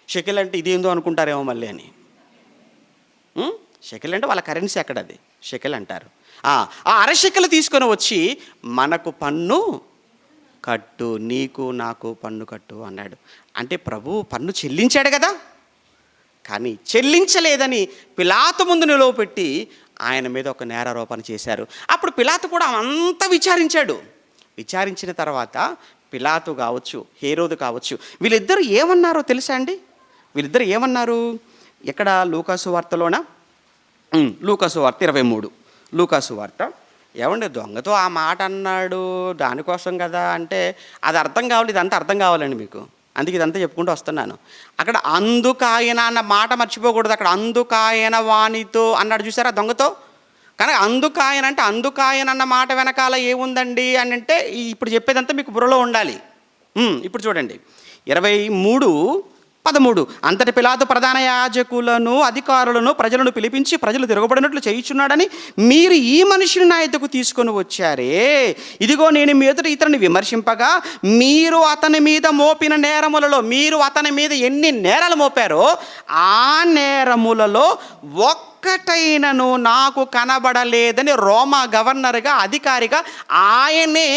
షెకెల్ అంటే ఇదేందో అనుకుంటారేమో మళ్ళీ అని. షెకెల్ అంటే వాళ్ళ కరెన్సీ అక్కడ, అది షెకెల్ అంటారు. ఆ అరశెకెలు తీసుకొని వచ్చి మనకు పన్ను కట్టు, నీకు నాకు పన్ను కట్టు అన్నాడు. అంటే ప్రభు పన్ను చెల్లించాడు కదా, కానీ చెల్లించలేదని పిలాతు ముందు నిలవపెట్టి ఆయన మీద ఒక నేరారోపణ చేశారు. అప్పుడు పిలాతు కూడా అంతా విచారించిన తర్వాత పిలాతు కావచ్చు, హేరోదు కావచ్చు, వీళ్ళిద్దరూ ఏమన్నారో తెలుసా అండి? వీళ్ళిద్దరు ఏమన్నారు? ఎక్కడ? లూకాసు వార్తలోన, లూకాసు వార్త 23. లూకాసు వార్త. ఏమండి, దొంగతో ఆ మాట అన్నాడు దానికోసం కదా అంటే అది అర్థం కావాలి, ఇదంతా అర్థం కావాలండి మీకు. అందుకే ఇదంతా చెప్పుకుంటూ వస్తున్నాను. అక్కడ అందుకాయన అన్న మాట మర్చిపోకూడదు. అక్కడ అందుకాయన వానితో అన్నాడు చూసారా దొంగతో. కానీ అందుకాయన అంటే అందుకాయన అన్న మాట వెనకాల ఏముందండి అని అంటే ఇప్పుడు చెప్పేదంతా మీకు బుర్రలో ఉండాలి. ఇప్పుడు చూడండి 23:13. అంతటి పిలాతు ప్రధాన యాజకులను అధికారులను ప్రజలను పిలిపించి, ప్రజలు తిరగబడినట్లు చేయుచున్నాడని మీరు ఈ మనిషిని నా ఎద్దకు తీసుకొని వచ్చారే, ఇదిగో నేను మీ ఎదుట ఇతరుని విమర్శింపగా మీరు అతని మీద మోపిన నేరములలో, మీరు అతని మీద ఎన్ని నేరాలు మోపారో ఆ నేరములలో ఒక్కటైనను నాకు కనబడలేదని రోమా గవర్నర్గా, అధికారిగా ఆయనే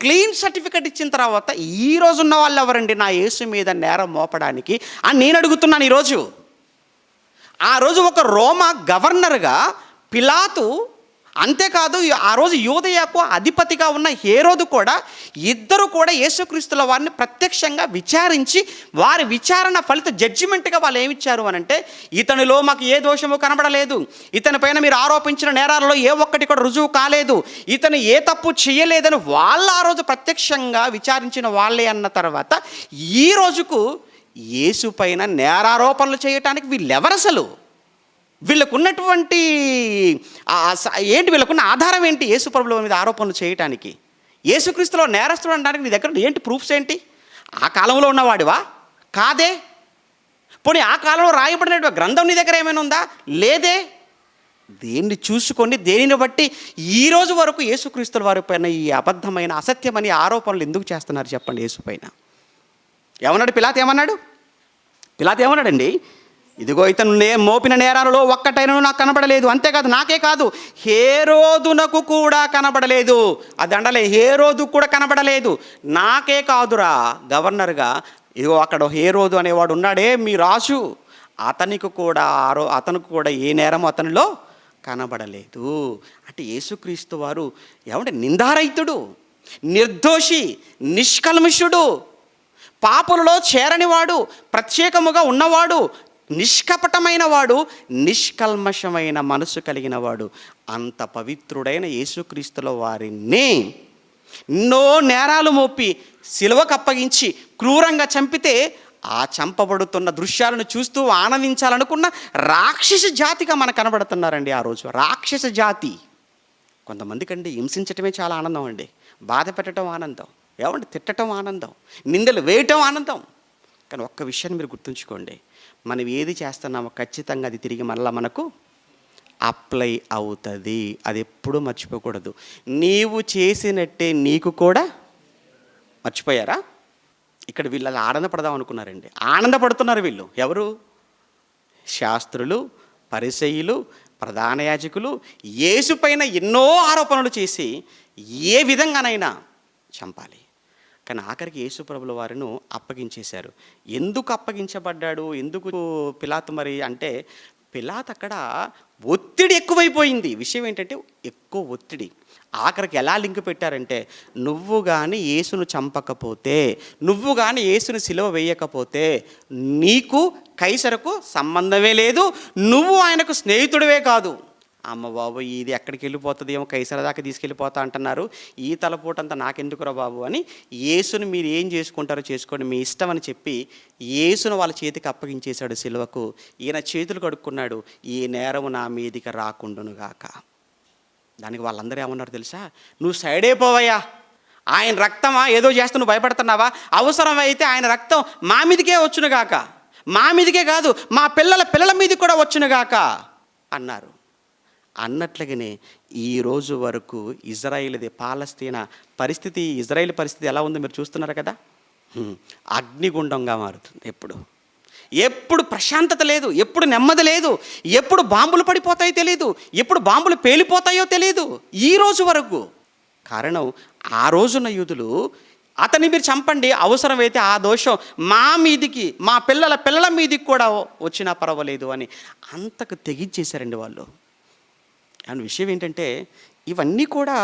క్లీన్ సర్టిఫికెట్ ఇచ్చిన తర్వాత ఈరోజు ఉన్న వాళ్ళు ఎవరండి నా యేసు మీద నేరం మోపడానికి అని నేను అడుగుతున్నాను ఈరోజు. ఆ రోజు ఒక రోమా గవర్నర్గా పిలాతు అంతేకాదు ఆ రోజు యూదయకు అధిపతిగా ఉన్న హేరోదు కూడా, ఇద్దరు కూడా యేసుక్రీస్తుల వారిని ప్రత్యక్షంగా విచారించి వారి విచారణ ఫలిత జడ్జిమెంట్గా వాళ్ళు ఏమిచ్చారు అని అంటే, ఇతనిలో మాకు ఏ దోషము కనబడలేదు, ఇతని పైన మీరు ఆరోపించిన నేరాలలో ఏ ఒక్కటి కూడా రుజువు కాలేదు, ఇతను ఏ తప్పు చేయలేదని వాళ్ళు ఆ రోజు ప్రత్యక్షంగా విచారించిన వాళ్ళే అన్న తర్వాత, ఈ రోజుకు యేసు పైన నేరారోపణలు చేయటానికి వీళ్ళెవరు అసలు? వీళ్ళకున్నటువంటి ఏంటి, వీళ్ళకున్న ఆధారం ఏంటి యేసు ప్రభువుల మీద ఆరోపణలు చేయటానికి? యేసుక్రీస్తులో నేరస్తుడు అనడానికి నీ దగ్గర ఏంటి ప్రూఫ్స్ ఏంటి? ఆ కాలంలో ఉన్నవాడివా? కాదే. పోనీ ఆ కాలంలో రాయబడిన గ్రంథం నీ దగ్గర ఏమైనా ఉందా? లేదే. దేన్ని చూసుకొని, దేనిని బట్టి ఈరోజు వరకు యేసుక్రీస్తుల వారి పైన ఈ అబద్ధమైన అసత్యమని ఆరోపణలు ఎందుకు చేస్తున్నారు చెప్పండి? యేసు పైన ఏమన్నాడు పిలాతు? ఏమన్నాడండి? ఇదిగో ఇతను మోపిన నేరాలలో ఒక్కటైనను నాకు కనబడలేదు. అంతేకాదు, నాకే కాదు, హేరోదునకు కూడా కనబడలేదు. అది అండలే, హేరోదు కూడా కనబడలేదు. నాకే కాదురా గవర్నర్గా, ఇదిగో అక్కడ హేరోదు అనేవాడు ఉన్నాడే మీ రాజు, అతనికి కూడా ఏ నేరము అతనిలో కనబడలేదు. అంటే యేసుక్రీస్తు వారు ఏమంటే నిందారహితుడు, నిర్దోషి, నిష్కల్మషుడు, పాపులలో చేరనివాడు, ప్రత్యేకముగా ఉన్నవాడు, నిష్కపటమైన వాడు, నిష్కల్మషమైన మనసు కలిగిన వాడు. అంత పవిత్రుడైన యేసుక్రీస్తుల వారిని ఎన్నో నేరాలు మోపి సిలువకు అప్పగించి క్రూరంగా చంపితే ఆ చంపబడుతున్న దృశ్యాలను చూస్తూ ఆనందించాలనుకున్న రాక్షస జాతిగా మనకు కనబడుతున్నారండి ఆ రోజు. రాక్షస జాతి. కొంతమందికండి హింసించటమే చాలా ఆనందం అండి, బాధ పెట్టడం ఆనందం, ఏమంటే తిట్టడం ఆనందం, నిందలు వేయటం ఆనందం. కానీ ఒక్క విషయాన్ని మీరు గుర్తుంచుకోండి, మనం ఏది చేస్తున్నామో ఖచ్చితంగా అది తిరిగి మళ్ళీ మనకు అప్లై అవుతుంది. అది ఎప్పుడూ మర్చిపోకూడదు. నీవు చేసినట్టే నీకు కూడా. మర్చిపోయారా? ఇక్కడ వీళ్ళు అలా ఆనందపడదాం అనుకున్నారండి, ఆనందపడుతున్నారు వీళ్ళు. ఎవరు? శాస్త్రులు, పరిసయ్యులు, ప్రధాన యాజకులు యేసు పైన ఎన్నో ఆరోపణలు చేసి ఏ విధంగానైనా చంపాలి. కానీ ఆఖరికి యేసు ప్రభుల వారిని అప్పగించేశారు. ఎందుకు అప్పగించబడ్డాడు? ఎందుకు పిలాతు మరి అంటే, పిలాతు అక్కడ ఒత్తిడి ఎక్కువైపోయింది. విషయం ఏంటంటే ఎక్కువ ఒత్తిడి. ఆఖరికి ఎలా లింక్ పెట్టారంటే, నువ్వు కానీ యేసును చంపకపోతే, నువ్వు కానీ యేసును సిలువ వేయకపోతే నీకు కైసరకు సంబంధమే లేదు, నువ్వు ఆయనకు స్నేహితుడివే కాదు. అమ్మ బాబు, ఇది ఎక్కడికి వెళ్ళిపోతుంది ఏమో, కైసర దాకా తీసుకెళ్ళిపోతా అంటున్నారు, ఈ తలపోటంతా నాకెందుకురా బాబు అని యేసును మీరు ఏం చేసుకుంటారో చేసుకోండి, మీ ఇష్టం అని చెప్పి యేసును వాళ్ళ చేతికి అప్పగించేశాడు సిలువకు. ఈయన చేతులు కడుక్కున్నాడు, ఈ నేరము నా మీదికి రాకుండునుగాక. దానికి వాళ్ళందరూ ఏమన్నారు తెలుసా? నువ్వు సైడ్ అయిపోవయ్యా, ఆయన రక్తమా ఏదో చేస్తూ నువ్వు భయపడుతున్నావా? అవసరమైతే ఆయన రక్తం మా మీదికే వచ్చునుగాక, మా మీదికే కాదు మా పిల్లల మీదకి కూడా వచ్చునుగాక అన్నారు. అన్నట్లుగానే ఈరోజు వరకు ఇజ్రాయిల్ది, పాలస్తీనా పరిస్థితి, ఇజ్రాయిల్ పరిస్థితి ఎలా ఉందో మీరు చూస్తున్నారు కదా. అగ్నిగుండంగా మారుతుంది. ఎప్పుడు ప్రశాంతత లేదు, ఎప్పుడు నెమ్మది లేదు, ఎప్పుడు బాంబులు పడిపోతాయో తెలియదు, ఎప్పుడు బాంబులు పేలిపోతాయో తెలియదు ఈ రోజు వరకు. కారణం, ఆ రోజున యూదులు అతన్ని మీరు చంపండి, అవసరమైతే ఆ దోషం మా మీదికి, మా పిల్లల మీదికి కూడా వచ్చినా పర్వాలేదు అని అంతకు తెగించేశారండి వాళ్ళు. అండ్ విషయం ఏంటంటే, ఇవన్నీ కూడా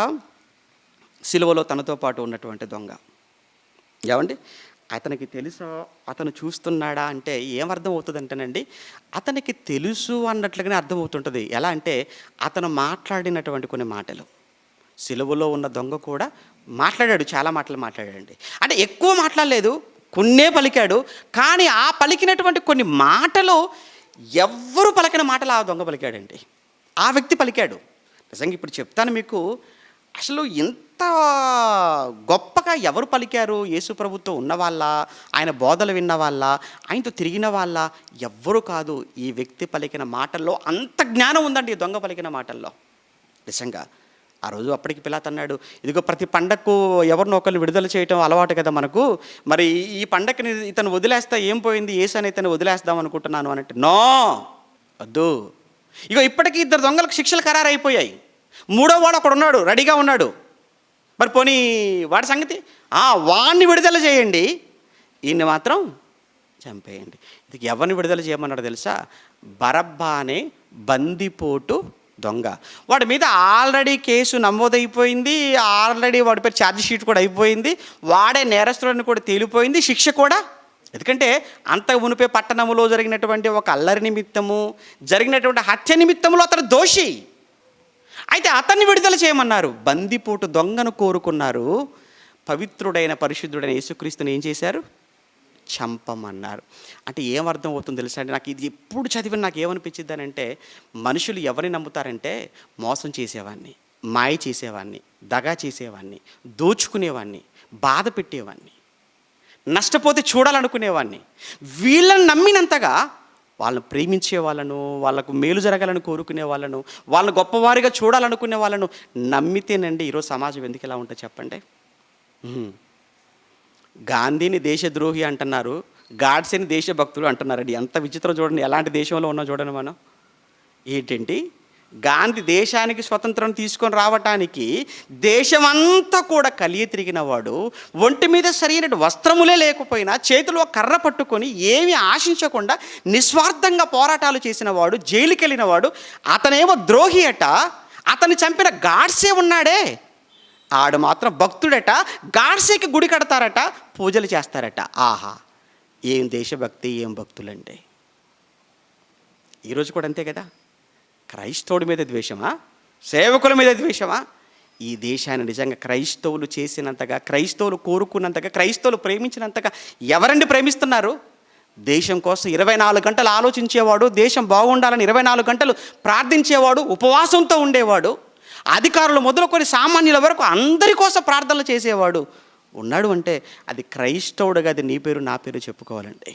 సిలువలో తనతో పాటు ఉన్నటువంటి దొంగ. ఏమండి, అతనికి తెలుసా, అతను చూస్తున్నాడా అంటే ఏమర్థం అవుతుంది అంటేనండి, అతనికి తెలుసు అన్నట్లుగానే అర్థమవుతుంటుంది. ఎలా అంటే, అతను మాట్లాడినటువంటి కొన్ని మాటలు, సిలువలో ఉన్న దొంగ కూడా మాట్లాడాడు, చాలా మాటలు మాట్లాడాడండి. అంటే ఎక్కువ మాట్లాడలేదు, కొన్నే పలికాడు. కానీ ఆ పలికినటువంటి కొన్ని మాటలు ఎవ్వరు పలికిన మాటలు ఆ దొంగ పలికాడండి, ఆ వ్యక్తి పలికాడు. నిజంగా ఇప్పుడు చెప్తాను మీకు, అసలు ఎంత గొప్పగా ఎవరు పలికారు? యేసు ప్రభుతో ఉన్నవాళ్ళ, ఆయన బోధలు విన్న వాళ్ళ, ఆయనతో తిరిగిన వాళ్ళ? ఎవ్వరు కాదు. ఈ వ్యక్తి పలికిన మాటల్లో అంత జ్ఞానం ఉందండి, ఈ దొంగ పలికిన మాటల్లో. నిజంగా ఆ రోజు అప్పటికి పిలాతు అన్నాడు, ఇదిగో ప్రతి పండగకు ఎవరినో ఒకరిని విడుదల చేయటం అలవాటు కదా మనకు, మరి ఈ పండగని ఇతను వదిలేస్తా ఏం పోయింది, యేసు అని ఇతను వదిలేస్తాం అనుకుంటున్నాను అన్నట్టు. నో, వద్దు. ఇగో ఇప్పటికీ 2 దొంగలకు శిక్షలు ఖరారు అయిపోయాయి, 3వ వాడు అక్కడ ఉన్నాడు, రెడీగా ఉన్నాడు. మరి పోనీ వాడి సంగతి, వాడిని విడుదల చేయండి, ఈయన్ని మాత్రం చంపేయండి. ఇది ఎవరిని విడుదల చేయమన్నాడు తెలుసా? బరబ్బా అనే బందిపోటు దొంగ. వాడి మీద ఆల్రెడీ కేసు నమోదైపోయింది, ఆల్రెడీ వాడి పేరు ఛార్జ్ షీట్ కూడా అయిపోయింది, వాడే నేరస్తులని కూడా తేలిపోయింది, శిక్ష కూడా. ఎందుకంటే అంత మునిపే పట్టణంలో జరిగినటువంటి ఒక అల్లరి నిమిత్తము, జరిగినటువంటి హత్య నిమిత్తములో అతను దోషి. అయితే అతన్ని విడుదల చేయమన్నారు. బందిపోటు దొంగను కోరుకున్నారు. పవిత్రుడైన పరిశుద్ధుడైన యేసుక్రీస్తుని ఏం చేశారు? చంపమన్నారు. అంటే ఏమర్థం అవుతుందో తెలుసా అండి? నాకు ఇది ఎప్పుడు చదివిన నాకు ఏమనిపించింది అని అంటే, మనుషులు ఎవరిని నమ్ముతారంటే మోసం చేసేవాడిని, మాయ చేసేవాడిని, దగా చేసేవాడిని, దోచుకునేవాడిని, బాధ పెట్టేవాడిని, నష్టపోతే చూడాలనుకునేవాడిని. వీళ్ళని నమ్మినంతగా వాళ్ళని ప్రేమించే వాళ్ళను, వాళ్ళకు మేలు జరగాలని కోరుకునే వాళ్ళను, వాళ్ళని గొప్పవారిగా చూడాలనుకునే వాళ్ళను నమ్మితేనండి ఈరోజు సమాజం ఎందుకు ఎలా ఉంటుంది చెప్పండి. గాంధీని దేశద్రోహి అంటున్నారు, గాడ్సేని దేశభక్తులు అంటున్నారండి. ఎంత విచిత్రం చూడండి, ఎలాంటి దేశంలో ఉన్నా చూడండి మనం. ఏంటంటే గాంధీ దేశానికి స్వతంత్రం తీసుకొని రావటానికి దేశమంతా కూడా కలియ తిరిగిన వాడు, ఒంటి మీద సరైన వస్త్రములే లేకపోయినా చేతిలో కర్ర పట్టుకొని ఏమీ ఆశించకుండా నిస్వార్థంగా పోరాటాలు చేసిన వాడు, జైలుకి వెళ్ళిన వాడు. అతనేమో ద్రోహి అట, అతన్ని చంపిన గాడ్సే ఉన్నాడే ఆడు మాత్రం భక్తుడట. గాడ్సేకి గుడి కడతారట, పూజలు చేస్తారట. ఆహా, ఏం దేశభక్తి, ఏం భక్తులండి. ఈరోజు కూడా అంతే కదా. క్రైస్తవుడి మీద ద్వేషమా, సేవకుల మీద ద్వేషమా? ఈ దేశాన్ని నిజంగా క్రైస్తవులు చేసినంతగా, క్రైస్తవులు కోరుకున్నంతగా, క్రైస్తవులు ప్రేమించినంతగా ఎవరండి ప్రేమిస్తున్నారు? దేశం కోసం 24 గంటలు ఆలోచించేవాడు, దేశం బాగుండాలని 24 గంటలు ప్రార్థించేవాడు, ఉపవాసంతో ఉండేవాడు, అధికారులు మొదలుకొని సామాన్యుల వరకు అందరి కోసం ప్రార్థనలు చేసేవాడు ఉన్నాడు అంటే అది క్రైస్తవుడుగా, అది నీ పేరు నా పేరు చెప్పుకోవాలండి.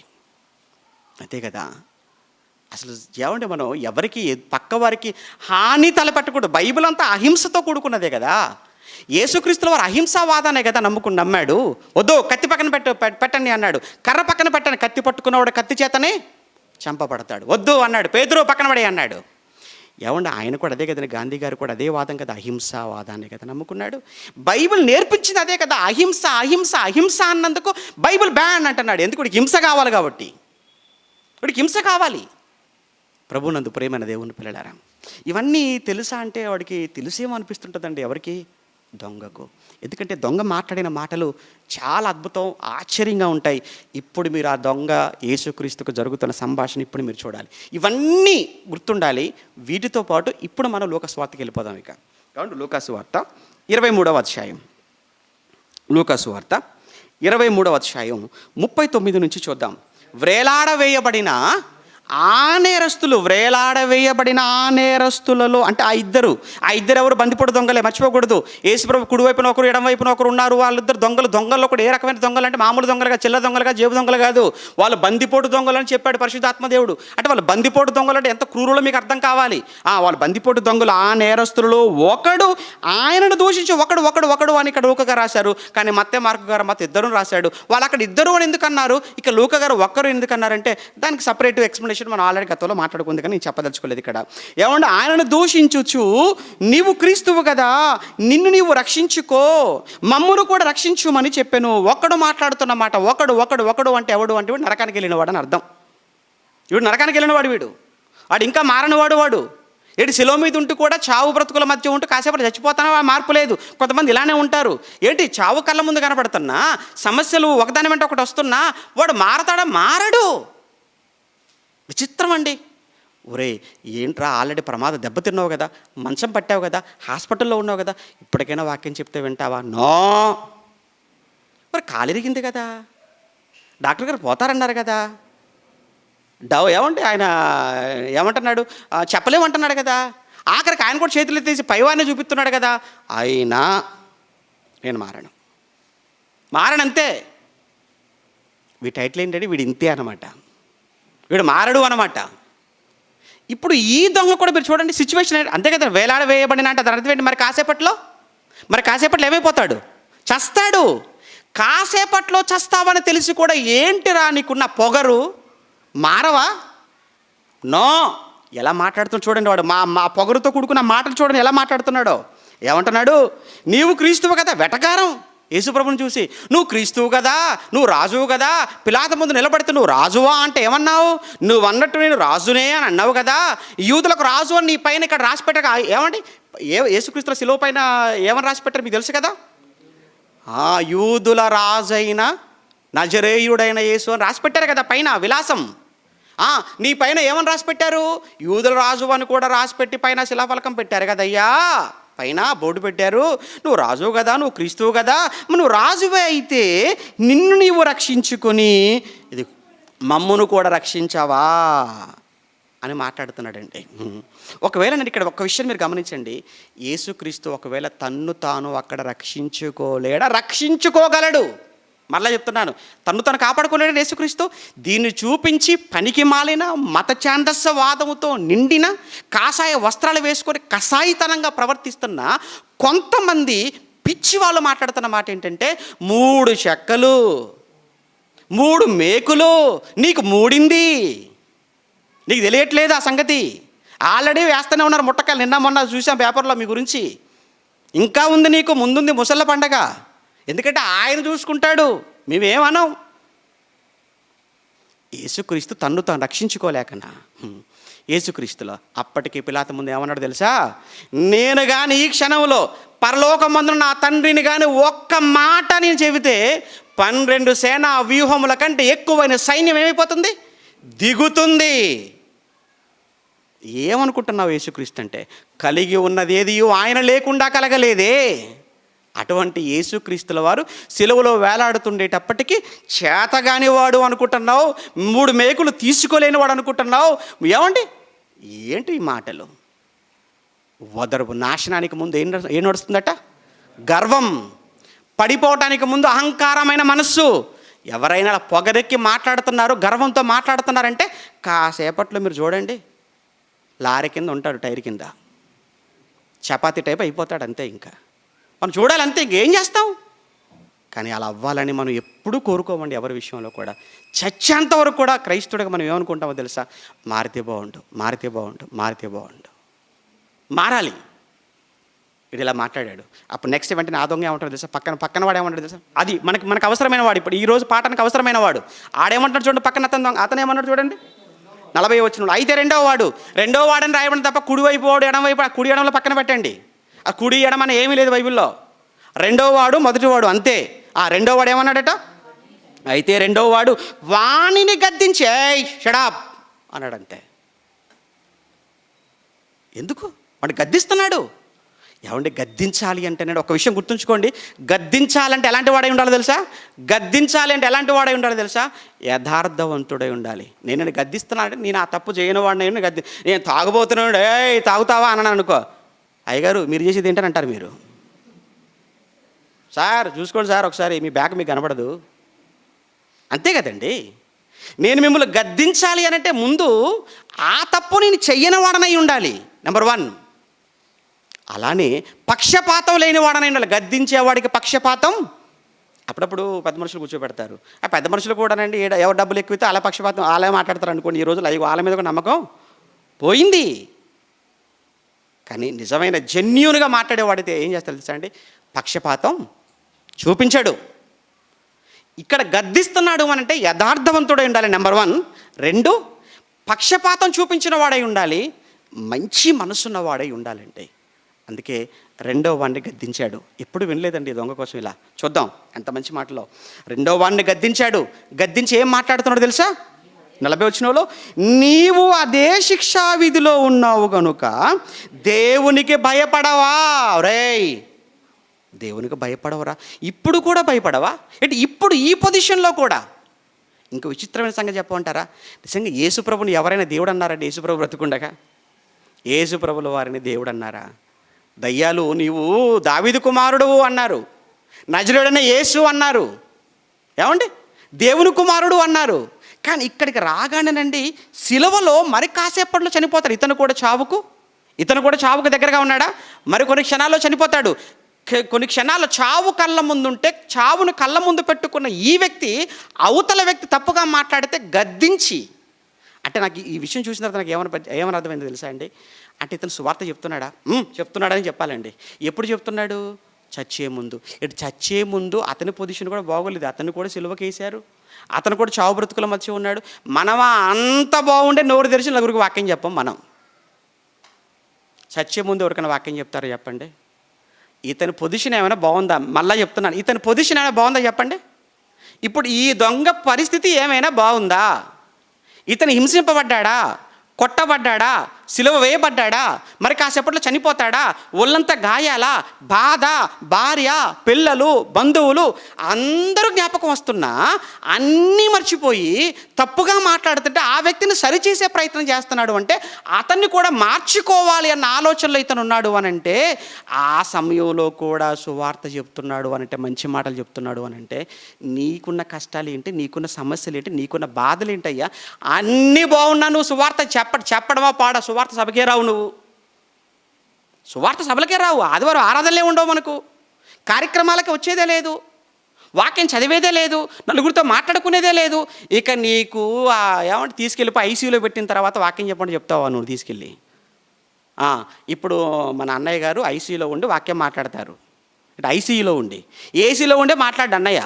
అంతే కదా. అసలు ఏమంటే మనం ఎవరికి పక్కవారికి హాని తలపెట్టకూడదు. బైబిల్ అంతా అహింసతో కూడుకున్నదే కదా. యేసుక్రీస్తుల వారు అహింసావాదానే కదా నమ్మాడు. వద్దు, కత్తి పక్కన పెట్టండి అన్నాడు, కర్ర పక్కన పెట్టండి, కత్తి పట్టుకున్నవాడు కత్తి చేతనే చంపబడతాడు. వద్దు అన్నాడు, పేతురు పక్కన పడే అన్నాడు. ఏమండి ఆయన కూడా అదే కదండి, గాంధీ గారు కూడా అదే వాదం కదా, అహింసావాదాన్ని కదా నమ్ముకున్నాడు. బైబిల్ నేర్పించింది అదే కదా, అహింస అహింస అహింస అన్నందుకు బైబిల్ బ్యాన్ అంటున్నాడు. ఎందుకు? వాడికి హింస కావాలి కాబట్టి, వాడికి హింస కావాలి. ప్రభునందు ప్రేమైన దేవుని పిల్లలారా, ఇవన్నీ తెలుసా అంటే వాడికి తెలిసేమో అనిపిస్తుంటుందండి ఎవరికి? దొంగకు. ఎందుకంటే దొంగ మాట్లాడిన మాటలు చాలా అద్భుతం, ఆశ్చర్యంగా ఉంటాయి. ఇప్పుడు మీరు ఆ దొంగ యేసుక్రీస్తుకు జరుగుతున్న సంభాషణ ఇప్పుడు మీరు చూడాలి. ఇవన్నీ గుర్తుండాలి. వీటితో పాటు ఇప్పుడు మనం లూకాసువార్తకి వెళ్ళిపోదాం. ఇక కాబట్టి లూకాసువార్త 23వ అధ్యాయం, లూకాసువార్త 23వ అధ్యాయం 39 నుంచి చూద్దాం. వేలాడవేయబడిన వేలాడవేయబడిన ఆ నేరస్తులలో అంటే ఆ ఇద్దరు ఎవరు? బందిపోటు దొంగలే, మర్చిపోకూడదు. యేసుప్రభు కుడివైపున ఒకరు, ఎడమ వైపున ఒకరు ఉన్నారు. వాళ్ళిద్దరు దొంగల్లో కూడా ఏ రకమైన దొంగలు అంటే మామూలు దొంగలుగా, చిల్ల దొంగలుగా, జేబు దొంగలు కాదు. వాళ్ళు బందిపోటు దొంగలు అని చెప్పాడు పరిశుద్ధాత్మదేవుడు. అంటే వాళ్ళు బందిపోటు దొంగలు అంటే ఎంత క్రూరులో మీకు అర్థం కావాలి. వాళ్ళు బందిపోటు దొంగలు. ఆ నేరస్తులలో ఒకడు ఆయనను దూషించి ఒకడు అని ఇక్కడ లూకా గారు రాశారు. కానీ మత్తయి, మార్కు గారు మత ఇద్దరు రాశాడు. వాళ్ళు అక్కడ ఇద్దరు అని ఎందుకు అన్నారు, ఇక లూకా గారు ఒక్కరు ఎందుకు అన్నారంటే దానికి సపరేట్ ఎక్స్ప్లెనేషన్ మనం ఆల్రెడీ గతంలో మాట్లాడుకుంది, కానీ నేను చెప్పదలుచుకోలేదు ఇక్కడ. ఏమంటే ఆయనను దూషించుచు, నీవు క్రీస్తువు కదా, నిన్ను నీవు రక్షించుకో, మమ్మును కూడా రక్షించుమని చెప్పాను. ఒకడు మాట్లాడుతున్న మాట, ఒకడు అంటే ఎవడు అంటే వీడు నరకానికి వెళ్ళినవాడు అని అర్థం. వీడు నరకానికి వెళ్ళినవాడు, వాడు ఇంకా మారనివాడు. ఏంటి శిలో మీద ఉంటూ కూడా చావు బ్రతుకుల మధ్య ఉంటూ కాసేపు చచ్చిపోతానో మార్పు లేదు. కొంతమంది ఇలానే ఉంటారు. ఏంటి చావు కళ్ళ ముందు కనపడుతున్నా, సమస్యలు ఒకదాని వెంట ఒకటి వస్తున్నా వాడు మారతాడా? మారడు. విచిత్రం అండి. ఒరే ఏంట్రా, ఆల్రెడీ దెబ్బతిన్నావు కదా, మంచం పట్టావు కదా, హాస్పిటల్లో ఉన్నావు కదా, ఇప్పటికైనా వాక్యం చెప్తే వింటావా? నో. మరి కాలిరిగింది కదా, డాక్టర్ గారు పోతారన్నారు కదా, ఏమంటే ఆయన ఏమంటున్నాడు, చెప్పలేమంటున్నాడు కదా, ఆఖరికి ఆయన కూడా చేతులు తీసి పైవాన్ని చూపిస్తున్నాడు కదా, అయినా నేను మారనంతే. వీడి టైటిల్ ఏంటంటే వీడు ఇంతే అన్నమాట, వీడు మారడు అన్నమాట. ఇప్పుడు ఈ దొంగ కూడా మీరు చూడండి సిచ్యువేషన్ అంతే కదా. వేలాడ వేయబడిన అంటే దాని అర్థం ఏంటి? మరి కాసేపట్లో ఏమైపోతాడు? చస్తాడు. కాసేపట్లో చస్తావని తెలిసి కూడా ఏంటిరా నీకున్న పొగరు, మారవా? నో. ఎలా మాట్లాడుతున్నాడు చూడండి వాడు. మా పొగరుతో కూడుకున్న మాటలు చూడండి ఎలా మాట్లాడుతున్నాడో. ఏమంటున్నాడు? నీవు క్రీస్తువు కదా, వెటకారం. యేసుప్రభుని చూసి, నువ్వు క్రీస్తువు కదా, నువ్వు రాజువు కదా, పిలాతు ముందు నిలబడితే నువ్వు రాజువా అంటే ఏమన్నావు? నువ్వు అన్నట్టు నేను రాజునే అని అన్నావు కదా, యూదులకు రాజు అని నీ పైన ఇక్కడ రాసి పెట్టారు. ఏమండి, యేసుక్రీస్తుల శిలువ పైన ఏమని రాసి పెట్టారు మీకు తెలుసు కదా? యూదుల రాజైన నజరేయుడైన యేసు అని రాసి పెట్టారు కదా పైన విలాసం. నీ పైన ఏమని రాసి పెట్టారు? యూదుల రాజు అని కూడా రాసి పెట్టి పైన శిలాఫలకం పెట్టారు కదయ్యా, పైన బోర్డు పెట్టారు. నువ్వు రాజువు కదా, నువ్వు క్రీస్తువు కదా, నువ్వు రాజువే అయితే నిన్ను నీవు రక్షించుకొని ఇది మమ్మును కూడా రక్షించావా అని మాట్లాడుతున్నాడండి. ఒకవేళ నేను ఇక్కడ ఒక విషయం మీరు గమనించండి, యేసుక్రీస్తు ఒకవేళ తన్ను తాను అక్కడ రక్షించుకోలేడా? రక్షించుకోగలడు. మరలా చెప్తున్నాను, తన్ను తను కాపాడుకోలేడు యేసుక్రీస్తు. దీన్ని చూపించి పనికి మాలిన మత ఛాందస్సవాదముతో నిండిన కాషాయ వస్త్రాలు వేసుకొని కషాయితనంగా ప్రవర్తిస్తున్న కొంతమంది పిచ్చి వాళ్ళు మాట్లాడుతున్న మాట ఏంటంటే, 3 చెక్కలు 3 మేకులు నీకు మూడింది, నీకు తెలియట్లేదు ఆ సంగతి. ఆల్రెడీ వేస్తూనే ఉన్నారు ముట్టకాయలు. నిన్న మొన్న చూసాం పేపర్లో మీ గురించి. ఇంకా ఉంది, నీకు ముందుంది ముసళ్ళ పండగ. ఎందుకంటే ఆయన చూసుకుంటాడు, మేమేమనం. యేసుక్రీస్తు తన్ను తాను రక్షించుకోలేకనా? యేసుక్రీస్తులో అప్పటికి పిలాతు ముందు ఏమన్నాడు తెలుసా? నేను కానీ ఈ క్షణంలో పరలోకమందున నా తండ్రిని కానీ ఒక్క మాట నేను చెబితే 12 సేనా వ్యూహముల కంటే ఎక్కువైన సైన్యం ఏమైపోతుంది? దిగుతుంది. ఏమనుకుంటున్నావు యేసుక్రీస్తు అంటే? కలిగి ఉన్నది ఏది ఆయన లేకుండా కలగలేదే. అటువంటి యేసుక్రీస్తుల వారు సిలువలో వేలాడుతుండేటప్పటికీ చేతగాని వాడు అనుకుంటున్నావు, 3 మేకులు తీసుకోలేని వాడు అనుకుంటున్నావు. ఏమండి, ఏంటి ఈ మాటలు? వదరపు నాశనానికి ముందు ఏం నడుస్తుందట? గర్వం. పడిపోవటానికి ముందు అహంకారమైన మనస్సు. ఎవరైనా పొగరెక్కి మాట్లాడుతున్నారు, గర్వంతో మాట్లాడుతున్నారంటే కాసేపట్లో మీరు చూడండి, లారీ కింద ఉంటాడు, టైర్ కింద చపాతీ టైప్ అయిపోతాడు అంతే. ఇంకా మనం చూడాలంతే, ఇంకేం చేస్తాం? కానీ అలా అవ్వాలని మనం ఎప్పుడూ కోరుకోమండి. ఎవరి విషయంలో కూడా చచ్చేంత వరకు కూడా క్రైస్తుడిగా మనం ఏమనుకుంటామో తెలుసా? మారితే బాగుండు, మారితే బాగుండు, మారితే బాగుండు, మారాలి. ఇది ఇలా మాట్లాడాడు. అప్పుడు నెక్స్ట్ వెంటనే ఆ దొంగ ఏమంటాడు తెలుసా? పక్కన వాడు ఏమంటాడు తెలుసా? అది మనకు అవసరమైన వాడు. ఇప్పుడు ఈరోజు పాఠానికి అవసరమైన వాడు ఆడేమంటాడు చూడండి. పక్కన అతను ఏమన్నాడు చూడండి, 40 వచనంలో. అయితే రెండో వాడని రాయబడి తప్ప కుడివైపు వాడు ఎడమవైపు, ఆ కుడి ఎడమలో పక్కన పెట్టండి. ఆ కుడి ఎడమ అని ఏమీ లేదు బైబిల్లో. రెండో వాడు మొదటి వాడు అంతే. ఆ రెండో వాడు ఏమన్నాడట? అయితే రెండో వాడు వాణిని గద్దించి ఏయ్ షడాప్ అన్నాడు అంతే. ఎందుకు? వాడు గద్దిస్తున్నాడు. ఏమంటే గద్దించాలి అంటే నేను ఒక విషయం గుర్తుంచుకోండి, గద్దించాలంటే ఎలాంటి వాడై ఉండాలి తెలుసా? గద్దించాలి అంటే ఎలాంటి వాడై ఉండాలి తెలుసా? యథార్థవంతుడై ఉండాలి. నేను గద్దిస్తున్నా అంటే నేను ఆ తప్పు చేయని వాడిని నేను తాగుబోతున్నాడు, ఏయ్ తాగుతావా అన్నాను అనుకో, అయ్యగారు మీరు చేసేది ఏంటని అంటారు మీరు. సార్ చూసుకోండి సార్ ఒకసారి, మీ బ్యాగ్ మీకు కనబడదు అంతే కదండి. నేను మిమ్మల్ని గద్దించాలి అనంటే ముందు ఆ తప్పు నేను చెయ్యని వాడనై ఉండాలి, నెంబర్ 1. అలానే పక్షపాతం లేని వాడనై ఉండాలి. గద్దించేవాడికి పక్షపాతం. అప్పుడప్పుడు పెద్ద మనుషులు కూర్చోబెడతారు. ఆ పెద్ద మనుషులు కూడానండి ఎవరు డబ్బులు ఎక్కువైతే అలా పక్షపాతం అలా మాట్లాడతారు అనుకోండి. ఈ రోజులు వాళ్ళ మీద ఒక నమ్మకం పోయింది. కానీ నిజమైన జెన్యూన్గా మాట్లాడేవాడితే ఏం చేస్తారు తెలుసా అండి? పక్షపాతం చూపించాడు. ఇక్కడ గద్దిస్తున్నాడు అనంటే యథార్థవంతుడై ఉండాలి, నెంబర్ 1. 2, పక్షపాతం చూపించిన వాడై ఉండాలి, మంచి మనసున్న వాడై ఉండాలంటే. అందుకే రెండో వాడిని గద్దించాడు. ఎప్పుడు వినలేదండి దొంగ కోసం ఇలా. చూద్దాం ఎంత మంచి మాటలో. రెండో వాడిని గద్దించాడు. గద్దించి ఏం మాట్లాడుతున్నాడు తెలుసా? 40 వచనంలో, నీవు అదే శిక్షా విధిలో ఉన్నావు కనుక దేవునికి భయపడవా? రేయ్, దేవునికి భయపడవరా? ఇప్పుడు కూడా భయపడవా? అంటే ఇప్పుడు ఈ పొజిషన్లో కూడా. ఇంకో విచిత్రమైన సంగతి చెప్పమంటారా? నిజంగా యేసుప్రభుని ఎవరైనా దేవుడు అన్నారండి? యేసుప్రభు బ్రతుకుండగా యేసుప్రభుల వారిని దేవుడు అన్నారా? దయ్యాలు నీవు దావీదు కుమారుడు అన్నారు, నజరేయుడైన యేసు అన్నారు, ఏమండి దేవుని కుమారుడు అన్నారు. కానీ ఇక్కడికి రాగానేనండి సిలువలో మరి కాసేపట్లో చనిపోతాడు. ఇతను కూడా చావుకు దగ్గరగా ఉన్నాడా? మరి కొన్ని క్షణాల్లో చనిపోతాడు. కొన్ని క్షణాల చావు కళ్ళ ముందుంటే చావును కళ్ళ ముందు పెట్టుకున్న ఈ వ్యక్తి అవతల వ్యక్తి తప్పుగా మాట్లాడితే గద్దించి, అంటే నాకు ఈ విషయం చూసిన తర్వాత నాకు ఏమని అర్థమైందో తెలుసా అండి? అంటే ఇతను సువార్త చెప్తున్నాడని చెప్పాలండి. ఎప్పుడు చెప్తున్నాడు? చచ్చే ముందు. ఇటు చచ్చే ముందు అతని పొజిషన్ కూడా బాగోలేదు, అతన్ని కూడా సిలువకి వేశారు, అతను కూడా చావు బ్రతుకుల మధ్య ఉన్నాడు. మనమా అంత బాగుండే నోరు తెరిచి నలుగురికి వాక్యం చెప్పం. మనం చచ్చే ముందు ఎవరికైనా వాక్యం చెప్తారో చెప్పండి? ఇతని పొజిషన్ ఏమైనా బాగుందా? మళ్ళీ చెప్తున్నాను, ఇతని పొజిషన్ ఏమైనా బాగుందా చెప్పండి? ఇప్పుడు ఈ దొంగ పరిస్థితి ఏమైనా బాగుందా? ఇతను హింసింపబడ్డా, కొట్టబడ్డా, సిలువ వేయబడ్డా, మరి కాసేపట్లో చనిపోతాడా, ఒళ్ళంతా గాయాలా, బాధ, భార్య, పిల్లలు, బంధువులు అందరూ జ్ఞాపకం వస్తున్నా అన్నీ మర్చిపోయి తప్పుగా మాట్లాడుతుంటే ఆ వ్యక్తిని సరిచేసే ప్రయత్నం చేస్తున్నాడు అంటే, అతన్ని కూడా మార్చుకోవాలి అన్న ఆలోచనలో ఇతను ఉన్నాడు అని అంటే, ఆ సమయంలో కూడా సువార్త చెప్తున్నాడు అనంటే, మంచి మాటలు చెప్తున్నాడు అనంటే, నీకున్న కష్టాలు ఏంటి, నీకున్న సమస్యలు ఏంటి, నీకున్న బాధలు ఏంటయ్యా? అన్నీ బాగున్నా నువ్వు సువార్త చెప్పడమా పాడా? సువార్త సభకే రావు, నువ్వు సువార్త సభలకే రావు, ఆదివారం ఆరాధనలే ఉండవు, మనకు కార్యక్రమాలకి వచ్చేదే లేదు, వాక్యం చదివేదే లేదు, నలుగురితో మాట్లాడుకునేదే లేదు. ఇక నీకు ఏమంటే తీసుకెళ్ళిపోయి ఐసీయూలో పెట్టిన తర్వాత వాక్యం చెప్పండి చెప్తావా నువ్వు తీసుకెళ్ళి? ఇప్పుడు మన అన్నయ్య గారు ఐసీయూలో ఉండి వాక్యం మాట్లాడతారు. ఇటు ఐసీయూలో ఉండి, ఏసీలో ఉండే మాట్లాడు అన్నయ్య,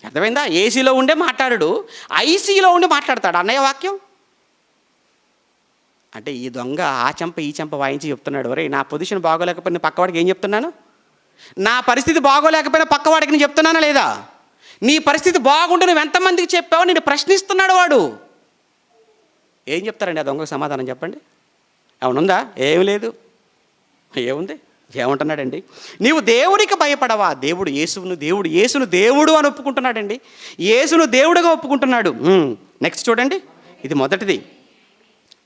అర్థమైందా? ఏసీలో ఉండే మాట్లాడు, ఐసీయూలో ఉండి మాట్లాడతాడు అన్నయ్య వాక్యం. అంటే ఈ దొంగ ఆ చెంప ఈ చెంప వాయించి చెప్తున్నాడు, ఒరే నా పొజిషన్ బాగోలేకపోయినా పక్కవాడికి ఏం చెప్తున్నాను? నా పరిస్థితి బాగోలేకపోయినా పక్కవాడికి నేను చెప్తున్నానా లేదా? నీ పరిస్థితి బాగుంటే నువ్వు ఎంతమందికి చెప్పావో నేను ప్రశ్నిస్తున్నాడు వాడు. ఏం చెప్తారండి ఆ దొంగకు సమాధానం చెప్పండి? ఏమనుందా? ఏమి లేదు. ఏముంది? ఏమంటున్నాడండి? నీవు దేవుడికి భయపడవా? యేసును దేవుడు అని ఒప్పుకుంటున్నాడండి, యేసును దేవుడుగా ఒప్పుకుంటున్నాడు. నెక్స్ట్ చూడండి, ఇది మొదటిది.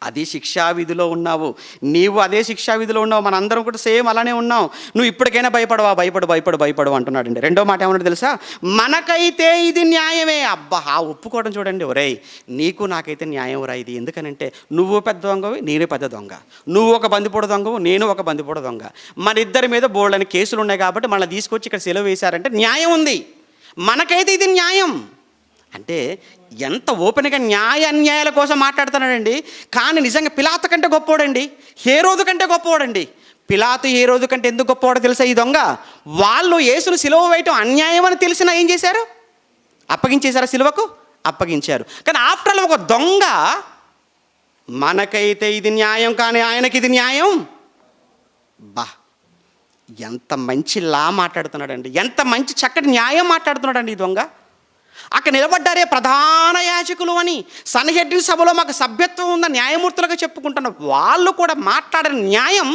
అదే శిక్షావిధిలో ఉన్నావు, నీవు అదే శిక్షావిధిలో ఉన్నావు, మనందరం కూడా సేమ్ అలానే ఉన్నాం. నువ్వు ఇప్పటికైనా భయపడవా? భయపడు అంటున్నాడండి. రెండో మాట ఏమన్నాడు తెలుసా? మనకైతే ఇది న్యాయమే. అబ్బా, ఒప్పుకోవడం చూడండి. ఒరేయ్, నీకు నాకైతే న్యాయం రా ఇది. ఎందుకనంటే నువ్వు పెద్ద దొంగవి, నేను పెద్ద దొంగ, నువ్వు ఒక బందిపోడు దొంగవు, నేను ఒక బందిపోడు దొంగ, మన ఇద్దరి మీద బోల్డని కేసులు ఉన్నాయి కాబట్టి మనల్ని తీసుకొచ్చి ఇక్కడ సెలవు వేశారంటే న్యాయం ఉంది. మనకైతే ఇది న్యాయం అంటే ఎంత ఓపెన్గా న్యాయ అన్యాయాల కోసం మాట్లాడుతున్నాడండి. కానీ నిజంగా పిలాతు కంటే గొప్పవాడండి, హేరోదు కంటే గొప్పవాడండి. పిలాతు హేరోదు కంటే ఎందుకు గొప్పవాడో తెలుసా? ఈ దొంగ వాళ్ళు యేసును సిలువ వేయటం అన్యాయం అని తెలిసినా ఏం చేశారు? అప్పగించేశారు, సిలువకు అప్పగించారు. కానీ ఆఫ్టర్ ఆల్ ఒక దొంగ మనకైతే ఇది న్యాయం కానీ ఆయనకి ఇది న్యాయం. బా, ఎంత మంచి మాట్లాడుతున్నాడండి, ఎంత మంచి చక్కటి న్యాయం మాట్లాడుతున్నాడండి ఈ దొంగ. అక్కడ నిలబడ్డారే ప్రధాన యాజకులు అని, సన్హెడ్రిన్ సభలో మాకు సభ్యత్వం ఉన్న న్యాయమూర్తులుగా చెప్పుకుంటున్న వాళ్ళు కూడా మాట్లాడిన న్యాయం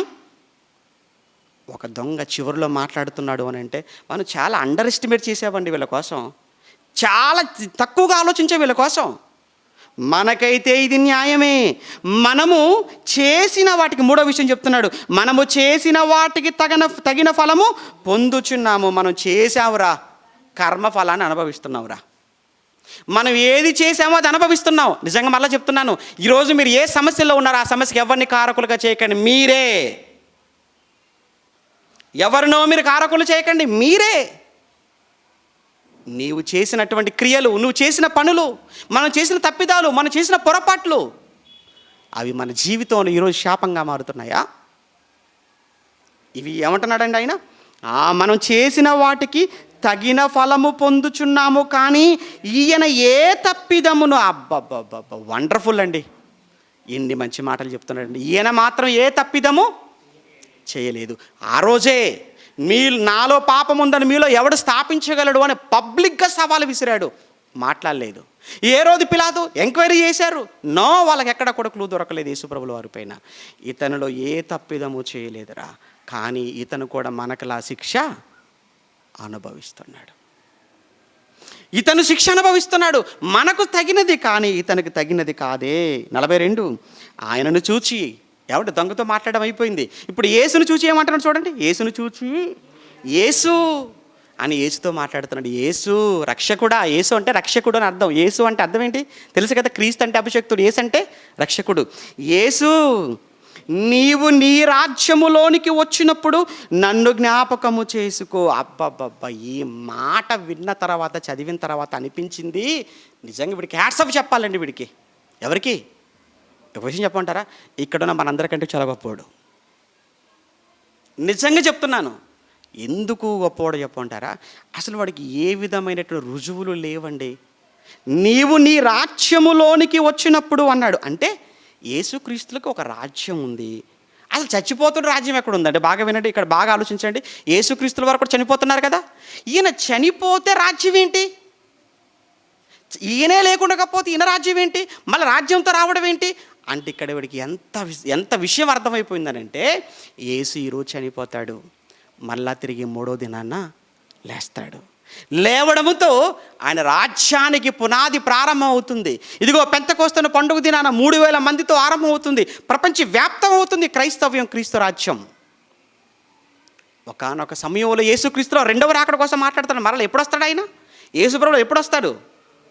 ఒక దొంగ చివరిలో మాట్లాడుతున్నాడు అని అంటే మనం చాలా అండర్ ఎస్టిమేట్ చేసామండి వీళ్ళ కోసం, చాలా తక్కువగా ఆలోచించే వీళ్ళ కోసం. మనకైతే ఇది న్యాయమే, మనము చేసిన వాటికి, మూడో విషయం చెప్తున్నాడు, మనము చేసిన వాటికి తగిన ఫలము పొందుచున్నాము. మనం చేసావురా, కర్మఫలాన్ని అనుభవిస్తున్నావురా. మనం ఏది చేసామో అది అనుభవిస్తున్నాం. నిజంగా మళ్ళీ చెప్తున్నాను, ఈరోజు మీరు ఏ సమస్యలో ఉన్నారో ఆ సమస్యకి ఎవరిని కారకులుగా చేయకండి, మీరే. ఎవరినో మీరు కారకులు చేయకండి, మీరే. నీవు చేసినటువంటి క్రియలు, నువ్వు చేసిన పనులు, మనం చేసిన తప్పిదాలు, మనం చేసిన పొరపాట్లు, అవి మన జీవితంలో ఈరోజు శాపంగా మారుతున్నాయా? ఇవి ఏమంటున్నాడండి ఆయన? మనం చేసిన వాటికి తగిన ఫలము పొందుచున్నాము, కానీ ఈయన ఏ తప్పిదమును, అబ్బబ్బబ్బబ్బ, వండర్ఫుల్ అండి, ఎన్ని మంచి మాటలు చెప్తున్నాడండి. ఈయన మాత్రం ఏ తప్పిదము చేయలేదు. ఆ రోజే నాలో పాపం ఉందని మీలో ఎవడు స్థాపించగలడు అని పబ్లిక్గా సవాలు విసిరాడు, మాట్లాడలేదు. ఏ రోజు పిలాతు ఎంక్వైరీ చేశారు, నో, వాళ్ళకి ఎక్కడ కూడా క్లూ దొరకలేదు యేసుప్రభుల వారి పైన. ఇతనిలో ఏ తప్పిదము చేయలేదురా, కానీ ఇతను కూడా మనకలా శిక్ష అనుభవిస్తున్నాడు. ఇతను శిక్ష అనుభవిస్తున్నాడు, మనకు తగినది కానీ ఇతనికి తగినది కాదే. 42, ఆయనను చూచి, ఎవడు దొంగతో మాట్లాడడం అయిపోయింది, ఇప్పుడు యేసును చూచి ఏమంటున్నాడు చూడండి. యేసును చూచి, యేసు అని యేసుతో మాట్లాడుతున్నాడు. యేసు రక్షకుడా, యేసు అంటే రక్షకుడు అని అర్థం. యేసు అంటే అర్థం ఏంటి తెలుసు కదా? క్రీస్తు అంటే అభిషక్తుడు, యేసు అంటే రక్షకుడు. యేసు, నీవు నీ రాజ్యములోనికి వచ్చినప్పుడు నన్ను జ్ఞాపకము చేసుకో. అబ్బబ్బబ్బా, ఈ మాట విన్న తర్వాత, చదివిన తర్వాత అనిపించింది నిజంగా వీడికి హ్యాట్స్ ఆఫ్ చెప్పాలండి. వీడికి ఎవరికి ఒక విషయం చెప్పమంటారా? ఇక్కడున్న మనందరికంటే చాలా గొప్పవాడు. నిజంగా చెప్తున్నాను, ఎందుకు గొప్పవాడు చెప్పంటారా? అసలు వాడికి ఏ విధమైనటువంటి రుజువులు లేవండి. నీవు నీ రాజ్యములోనికి వచ్చినప్పుడు అన్నాడు. అంటే యేసుక్రీస్తులకు ఒక రాజ్యం ఉంది. అసలు చచ్చిపోతున్న రాజ్యం ఎక్కడ ఉందంటే, బాగా వినండి, ఇక్కడ బాగా ఆలోచించండి. యేసుక్రీస్తుల వారు కూడా చనిపోతున్నారు కదా. ఈయన చనిపోతే రాజ్యం ఏంటి? ఈయనే లేకుండకపోతే ఈయన రాజ్యం ఏంటి? మళ్ళీ రాజ్యంతో రావడం ఏంటి అంటే, ఇక్కడ వాడికి ఎంత విషయం అర్థమైపోయిందనంటే, యేసు ఈరోజు చనిపోతాడు, మళ్ళా తిరిగి 3వ దినాన లేస్తాడు. లేవడముతో ఆయన రాజ్యానికి పునాది ప్రారంభం అవుతుంది. ఇదిగో పెంతెకోస్తు పండుగ దినాన 3000 మందితో ఆరంభం అవుతుంది. ప్రపంచవ్యాప్తం అవుతుంది క్రైస్తవ్యం, క్రీస్తు రాజ్యం. ఒకానొక సమయంలో యేసుక్రీస్తులో 2వ రాకడ కోసం మాట్లాడుతాడు. మరలా ఎప్పుడు వస్తాడు ఆయన? యేసుప్రభువు ఎప్పుడు వస్తాడు?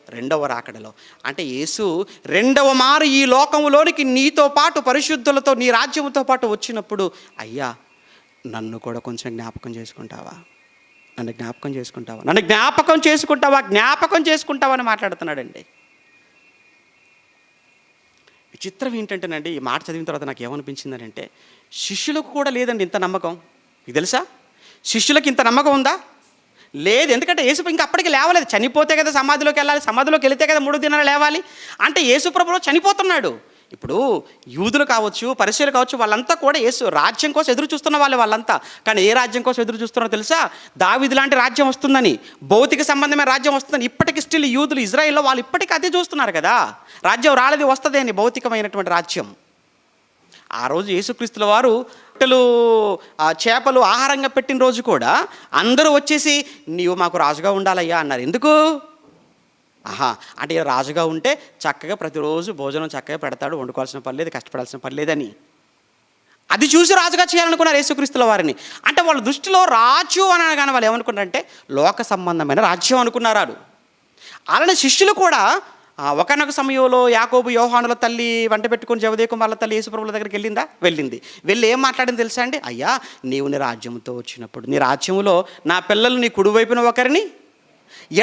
2వ రాకడలో. అంటే యేసు 2వ మారు ఈ లోకంలోనికి నీతో పాటు పరిశుద్ధులతో నీ రాజ్యంతో పాటు వచ్చినప్పుడు, అయ్యా నన్ను కూడా కొంచెం జ్ఞాపకం చేసుకుంటావా, నన్ను జ్ఞాపకం చేసుకుంటావా, నన్ను జ్ఞాపకం చేసుకుంటావా అని మాట్లాడుతున్నాడండి. విచిత్రం ఏంటంటేనండి, ఈ మాట చదివిన తర్వాత నాకు ఏమనిపించిందనంటే, శిష్యులకు కూడా లేదండి ఇంత నమ్మకం. మీకు తెలుసా? శిష్యులకు ఇంత నమ్మకం ఉందా? లేదు. ఎందుకంటే యేసు ఇంకా అప్పటికి లేవలేదు. చనిపోతే కదా సమాధిలోకి వెళ్ళాలి, సమాధిలోకి వెళితే కదా 3 దినాలు లేవాలి. అంటే యేసుప్రభువు చనిపోతున్నాడు. ఇప్పుడు యూదులు కావచ్చు, పరిసయ్యులు కావచ్చు, వాళ్ళంతా కూడా యేసు రాజ్యం కోసం ఎదురు చూస్తున్న వాళ్ళంతా. కానీ ఏ రాజ్యం కోసం ఎదురు చూస్తున్నారో తెలుసా? దావీదు లాంటి రాజ్యం వస్తుందని, భౌతిక సంబంధమైన రాజ్యం వస్తుందని. ఇప్పటికి స్టిల్ యూదులు, ఇజ్రాయిల్లో వాళ్ళు ఇప్పటికీ అదే చూస్తున్నారు కదా. రాజ్యం రాలేదు, వస్తుంది అని, భౌతికమైనటువంటి రాజ్యం. ఆ రోజు యేసుక్రీస్తుల వారు చేపలు ఆహారంగా పెట్టిన రోజు కూడా అందరూ వచ్చేసి, నీవు మాకు రాజుగా ఉండాలయ్యా అన్నారు. ఎందుకు? అంటే రాజుగా ఉంటే చక్కగా ప్రతిరోజు భోజనం చక్కగా పెడతాడు, వండుకోవాల్సిన పని లేదు, కష్టపడాల్సిన పని లేదని. అది చూసి రాజుగా చేయాలనుకున్నారు యేసుక్రీస్తుల వారిని. అంటే వాళ్ళ దృష్టిలో రాజు అని అనగానే వాళ్ళు ఏమనుకున్నారంటే లోక సంబంధమైన రాజ్యం అనుకున్నారు. అలానే శిష్యులు కూడా ఒకనొక సమయంలో యాకోబు యోహానుల తల్లి వంట పెట్టుకుని జబదేయి కుమారుల తల్లి యేసుప్రభువుల దగ్గరికి వెళ్ళింది. వెళ్ళి ఏం మాట్లాడింది తెలుసా అండి? అయ్యా నీవు నీ రాజ్యంతో వచ్చినప్పుడు నీ రాజ్యంలో నా పిల్లలు నీ కుడివైపున ఒకరిని,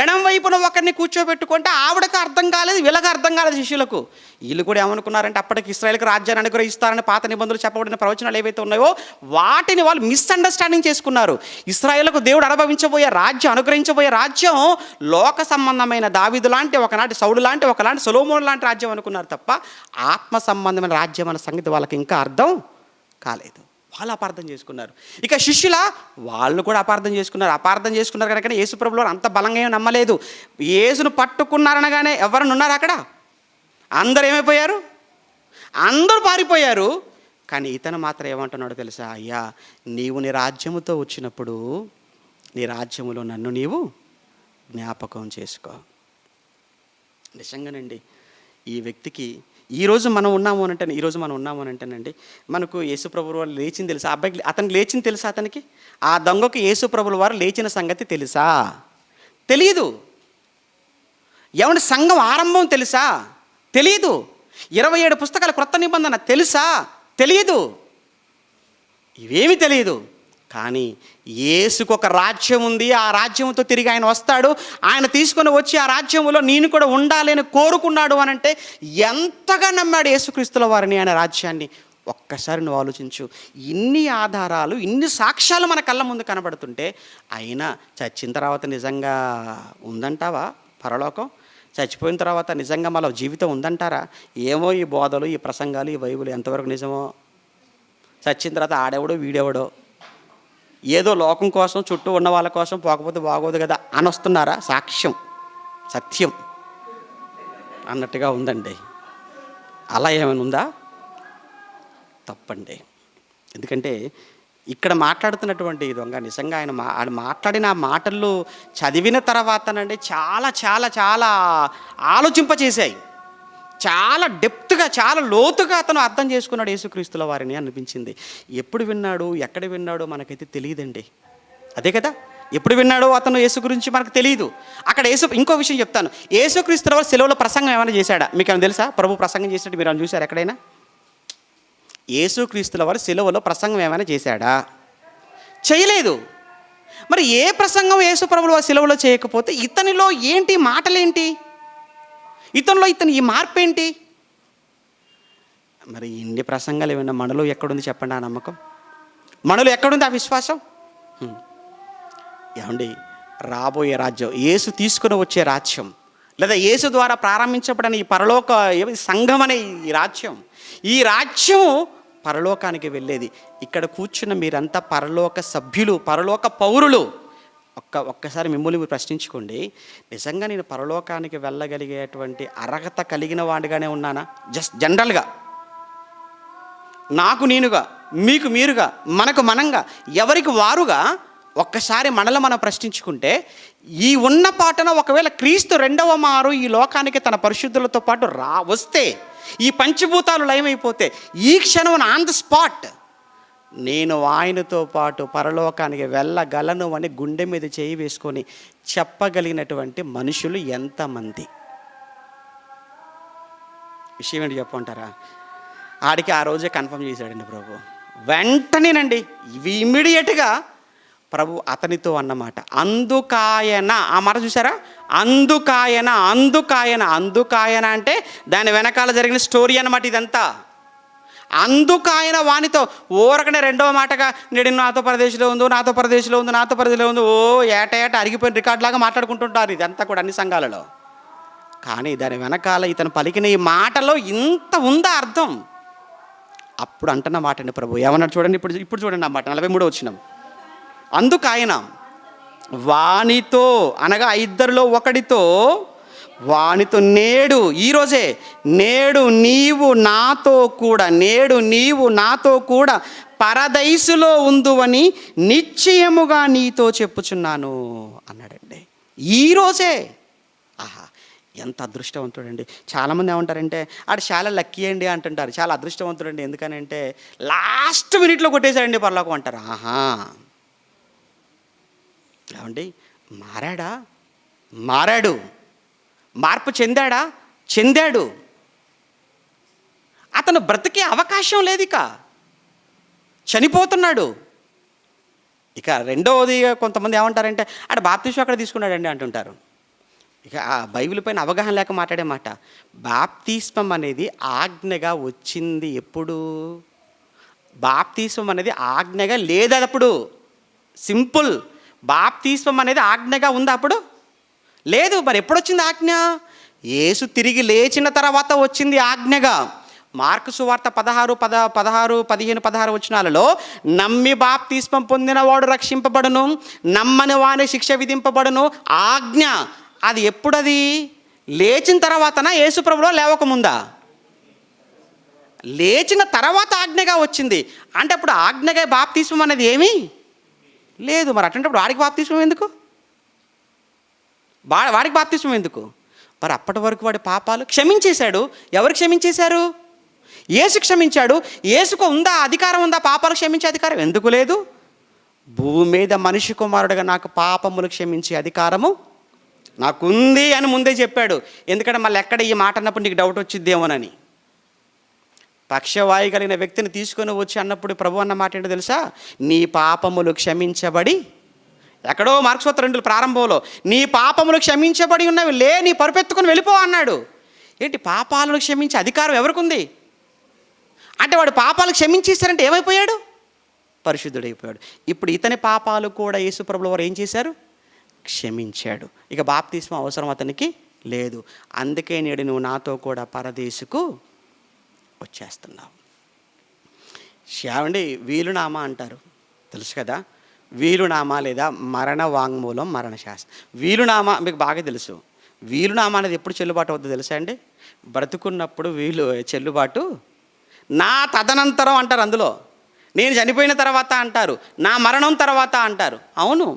ఎడం వైపున ఒకరిని కూర్చోబెట్టుకుంటే ఆవిడకు అర్థం కాలేదు, వీళ్ళకి అర్థం కాలేదు శిష్యులకు. వీళ్ళు కూడా ఏమనుకున్నారంటే, అప్పటికి ఇశ్రాయేలుకి రాజ్యాన్ని అనుగ్రహిస్తారని పాత నిబంధనలు చెప్పబడిన ప్రవచనాలు ఏవైతే ఉన్నాయో వాటిని వాళ్ళు మిస్అండర్స్టాండింగ్ చేసుకున్నారు. ఇశ్రాయేలుకు దేవుడు అనుభవించబోయే రాజ్యం, అనుగ్రహించబోయే రాజ్యం లోక సంబంధమైన దావీదు లాంటి, ఒకనాటి సౌలు లాంటి, ఒకలాంటి సొలొమోను లాంటి రాజ్యం అనుకున్నారు తప్ప ఆత్మ సంబంధమైన రాజ్యం అన్న సంగతి వాళ్ళకి ఇంకా అర్థం కాలేదు. వాళ్ళు అపార్థం చేసుకున్నారు. ఇక శిష్యుల వాళ్ళు కూడా అపార్థం చేసుకున్నారు కనుక యేసుప్రభువుల వారు అంత బలంగా ఏమి నమ్మలేదు. యేసును పట్టుకున్నారనగానే ఎవరైనా ఉన్నారు అక్కడ? అందరూ ఏమైపోయారు? అందరూ పారిపోయారు. కానీ ఇతను మాత్రం ఏమంటున్నాడో తెలుసా? అయ్యా నీవు నీ రాజ్యముతో వచ్చినప్పుడు నీ రాజ్యములో నన్ను నీవు జ్ఞాపకం చేసుకో. నిజంగానండి ఈ వ్యక్తికి ఈరోజు మనం ఉన్నాము అని అంటేనండి, మనకు యేసుప్రభువు వారు లేచింది తెలుసా? అతనికి లేచింది తెలుసా? అతనికి ఆ దొంగకు యేసుప్రభువుల వారు లేచిన సంగతి తెలుసా? తెలియదు. ఏమంటే సంఘం ఆరంభం తెలుసా? తెలియదు. 27 పుస్తకాల క్రొత్త నిబంధన తెలుసా? తెలియదు. ఇవేమీ తెలియదు. కానీ యేసుకు ఒక రాజ్యం ఉంది. ఆ రాజ్యంతో తిరిగి ఆయన వస్తాడు. ఆయన తీసుకొని వచ్చి ఆ రాజ్యంలో నేను కూడా ఉండాలి అని కోరుకున్నాడు అని అంటే ఎంతగా నమ్మాడు యేసుక్రీస్తుల వారిని, ఆయన రాజ్యాన్ని. ఒక్కసారి నువ్వు ఆలోచించు. ఇన్ని ఆధారాలు, ఇన్ని సాక్ష్యాలు మన కళ్ళ ముందు కనబడుతుంటే అయినా చచ్చిన తర్వాత నిజంగా ఉందంటావా పరలోకం? చచ్చిపోయిన తర్వాత నిజంగా మళ్ళీ జీవితం ఉందంటారా? ఏమో ఈ బోధలు, ఈ ప్రసంగాలు, ఈ బైబిల్ ఎంతవరకు నిజమో. చచ్చిన తర్వాత ఆడెవడో వీడెవడో ఏదో లోకం కోసం, చుట్టూ ఉన్న వాళ్ళ కోసం పోకపోతే బాగోదు కదా అని వస్తున్నారా? సాక్ష్యం, సత్యం అన్నట్టుగా ఉందండి. అలా ఏమైనా ఉందా? తప్పండి. ఎందుకంటే ఇక్కడ మాట్లాడుతున్నటువంటి దొంగ నిజంగా ఆయన మాట్లాడిన మాటలు చదివిన తర్వాతనండి చాలా చాలా చాలా ఆలోచింపచేశాయి. చాలా డెప్త్గా, చాలా లోతుగా అతను అర్థం చేసుకున్నాడు యేసుక్రీస్తుల వారిని అనిపించింది. ఎప్పుడు విన్నాడు, ఎక్కడ విన్నాడో మనకైతే తెలియదండి. అదే కదా, ఎప్పుడు విన్నాడో అతను యేసు గురించి మనకు తెలియదు. అక్కడ ఇంకో విషయం చెప్తాను. యేసుక్రీస్తుల వారు సెలవులో ప్రసంగం ఏమైనా చేశాడా? మీకు ఏమైనా తెలుసా? ప్రభు ప్రసంగం చేసినట్టు మీరు ఏమైనా చూశారు ఎక్కడైనా? యేసుక్రీస్తుల వారు సెలవులో ప్రసంగం ఏమైనా చేశాడా? చేయలేదు. మరి ఏ ప్రసంగం యేసు ప్రభువుల వారు సెలవులో చేయకపోతే ఇతనిలో ఏంటి మాటలేంటి? ఇతనిలో ఈ మార్పు ఏంటి? మరి ఇన్ని ప్రసంగాలు ఏమైనా మనలో ఎక్కడుంది చెప్పండి ఆ నమ్మకం? మనలో ఎక్కడుంది ఆ విశ్వాసం? ఏమండి, రాబోయే రాజ్యం, యేసు తీసుకుని వచ్చే రాజ్యం, లేదా యేసు ద్వారా ప్రారంభించబడిన ఈ పరలోక సంఘం అనే ఈ రాజ్యం పరలోకానికి వెళ్ళేది. ఇక్కడ కూర్చున్న మీరంతా పరలోక సభ్యులు, పరలోక పౌరులు. ఒక్కసారి మిమ్మల్ని మీరు ప్రశ్నించుకోండి, నిజంగా నేను పరలోకానికి వెళ్ళగలిగేటువంటి అర్హత కలిగిన వాడిగానే ఉన్నానా? జస్ట్ జనరల్గా, నాకు నేనుగా, మీకు మీరుగా, మనకు మనంగా, ఎవరికి వారుగా ఒక్కసారి మనలో మనం ప్రశ్నించుకుంటే, ఈ ఉన్న పాటన ఒకవేళ క్రీస్తు రెండవ మారు ఈ లోకానికి తన పరిశుద్ధులతో పాటు వస్తే, ఈ పంచభూతాలు లయమైపోతే, ఈ క్షణం ఆన్ ద స్పాట్ నేను ఆయనతో పాటు పరలోకానికి వెళ్ళగలను అని గుండె మీద చేయి వేసుకొని చెప్పగలిగినటువంటి మనుషులు ఎంతమంది? విషయం ఏంటి చెప్పంటారా? ఆడికి ఆ రోజే కన్ఫర్మ్ చేశాడండి ప్రభు. వెంటనేనండి, ఇమ్మీడియట్గా ప్రభు అతనితో అన్నమాట, అందుకాయన. ఆ మాట చూసారా? అందుకాయన. అంటే దాని వెనకాల జరిగిన స్టోరీ అన్నమాట ఇదంతా. అందుకాయన వానితో ఊరకనే రెండవ మాటగా నేడు నాతో పరదేశంలో ఉంది ఓ ఏట అరిగిపోయిన రికార్డులాగా మాట్లాడుకుంటుంటారు ఇదంతా కూడా అన్ని సంఘాలలో. కానీ దాని వెనకాల ఇతను పలికిన ఈ మాటలో ఇంత ఉందా అర్థం? అప్పుడు అంటున్న మాట అండి ప్రభు ఏమన్నాడు చూడండి. ఇప్పుడు చూడండి ఆ మాట 43వ వచనం. అందుకాయన వానితో, అనగా ఇద్దరిలో ఒకడితో, వానితో నేడు నీవు నాతో కూడా పరదైసులో ఉందువని నిశ్చయముగా నీతో చెప్పుచున్నాను అన్నాడండి. ఈరోజే. ఆహా, ఎంత అదృష్టవంతుడండి. చాలామంది ఏమంటారంటే ఆడు చాలా లక్కీ అండి అంటుంటారు. చాలా అదృష్టవంతుడండి ఎందుకనంటే లాస్ట్ మినిట్లో కొట్టేశాడండి పరలోకం అంటారు. ఆహా, ఏమండి, మారాడు, మార్పు చెందాడు. అతను బ్రతికే అవకాశం లేదు, ఇక చనిపోతున్నాడు. ఇక రెండవది కొంతమంది ఏమంటారంటే ఆడ బాప్తిస్మం అక్కడ తీసుకున్నాడండి అంటుంటారు. ఇక ఆ బైబిల్ పైన అవగాహన లేక మాట్లాడే మాట. బాప్తిస్మం అనేది ఆజ్ఞగా వచ్చింది ఎప్పుడు? బాప్తిస్మం అనేది ఆజ్ఞగా లేదు అప్పుడు. సింపుల్. బాప్తిస్మం అనేది ఆజ్ఞగా ఉందా అప్పుడు? లేదు. మరి ఎప్పుడు వచ్చింది ఆజ్ఞ? యేసు తిరిగి లేచిన తర్వాత వచ్చింది ఆజ్ఞగా. మార్కు సువార్త 15-16 వచనాలలో నమ్మి బాప్తిస్మం పొందినవాడు రక్షింపబడును, నమ్మని వాని శిక్ష విధింపబడును ఆజ్ఞ. అది ఎప్పుడది? లేచిన తర్వాతనా యేసు ప్రభులో లేవకముందా? లేచిన తర్వాత ఆజ్ఞగా వచ్చింది. అంటే అప్పుడు ఆజ్ఞగా బాప్తిస్మం అనేది ఏమీ లేదు. మరి అటువంటిప్పుడు వాడికి బాప్తిస్మం ఎందుకు? మరి అప్పటి వరకు వాడి పాపాలు క్షమించేశాడు. ఎవరు క్షమించేశారు? యేసు క్షమించాడు. యేసుకు అధికారం ఉందా పాపాలు క్షమించే అధికారం? ఎందుకు లేదు? భూమి మీద మనిషి కుమారుడుగా నాకు పాపములు క్షమించే అధికారము నాకుంది అని ముందే చెప్పాడు. ఎందుకంటే మళ్ళీ ఎక్కడ ఈ మాట అన్నప్పుడు నీకు డౌట్ వచ్చిద్దేమోనని. పక్షవాయు కలిగిన వ్యక్తిని తీసుకొని వచ్చి అన్నప్పుడు ప్రభు అన్న మాట ఏంటో తెలుసా? నీ పాపములు క్షమించబడి, ఎక్కడో మార్క్స్ 2 ప్రారంభంలో నీ పాపములు క్షమించబడి ఉన్నవి, నీ పరుపెత్తుకొని వెళ్ళిపో అన్నాడు. ఏంటి పాపాలను క్షమించే అధికారం ఎవరికి ఉంది? అంటే వాడు పాపాలు క్షమించేశారంటే ఏమైపోయాడు? పరిశుద్ధుడైపోయాడు. ఇప్పుడు ఇతని పాపాలు కూడా యేసు ప్రభువుల వారు ఏం చేశారు? క్షమించాడు. ఇక బాప్తిస్మం అవసరం అతనికి లేదు. అందుకే నేడు నువ్వు నాతో కూడా పరదేశుకు వచ్చేస్తున్నావు. శ్యావండి, వీలునామా అంటారు, తెలుసు కదా? వీలునామా లేదా మరణ వాంగ్మూలం, మరణ శాసనం. వీలునామా మీకు బాగా తెలుసు. వీలునామా అనేది ఎప్పుడు చెల్లుబాటు అవుతుందో తెలుసా అండి? బ్రతుకున్నప్పుడు చెల్లుబాటు, నా తదనంతరం అంటారు, అందులో నేను చనిపోయిన తర్వాత అంటారు, నా మరణం తర్వాత అంటారు. అవును,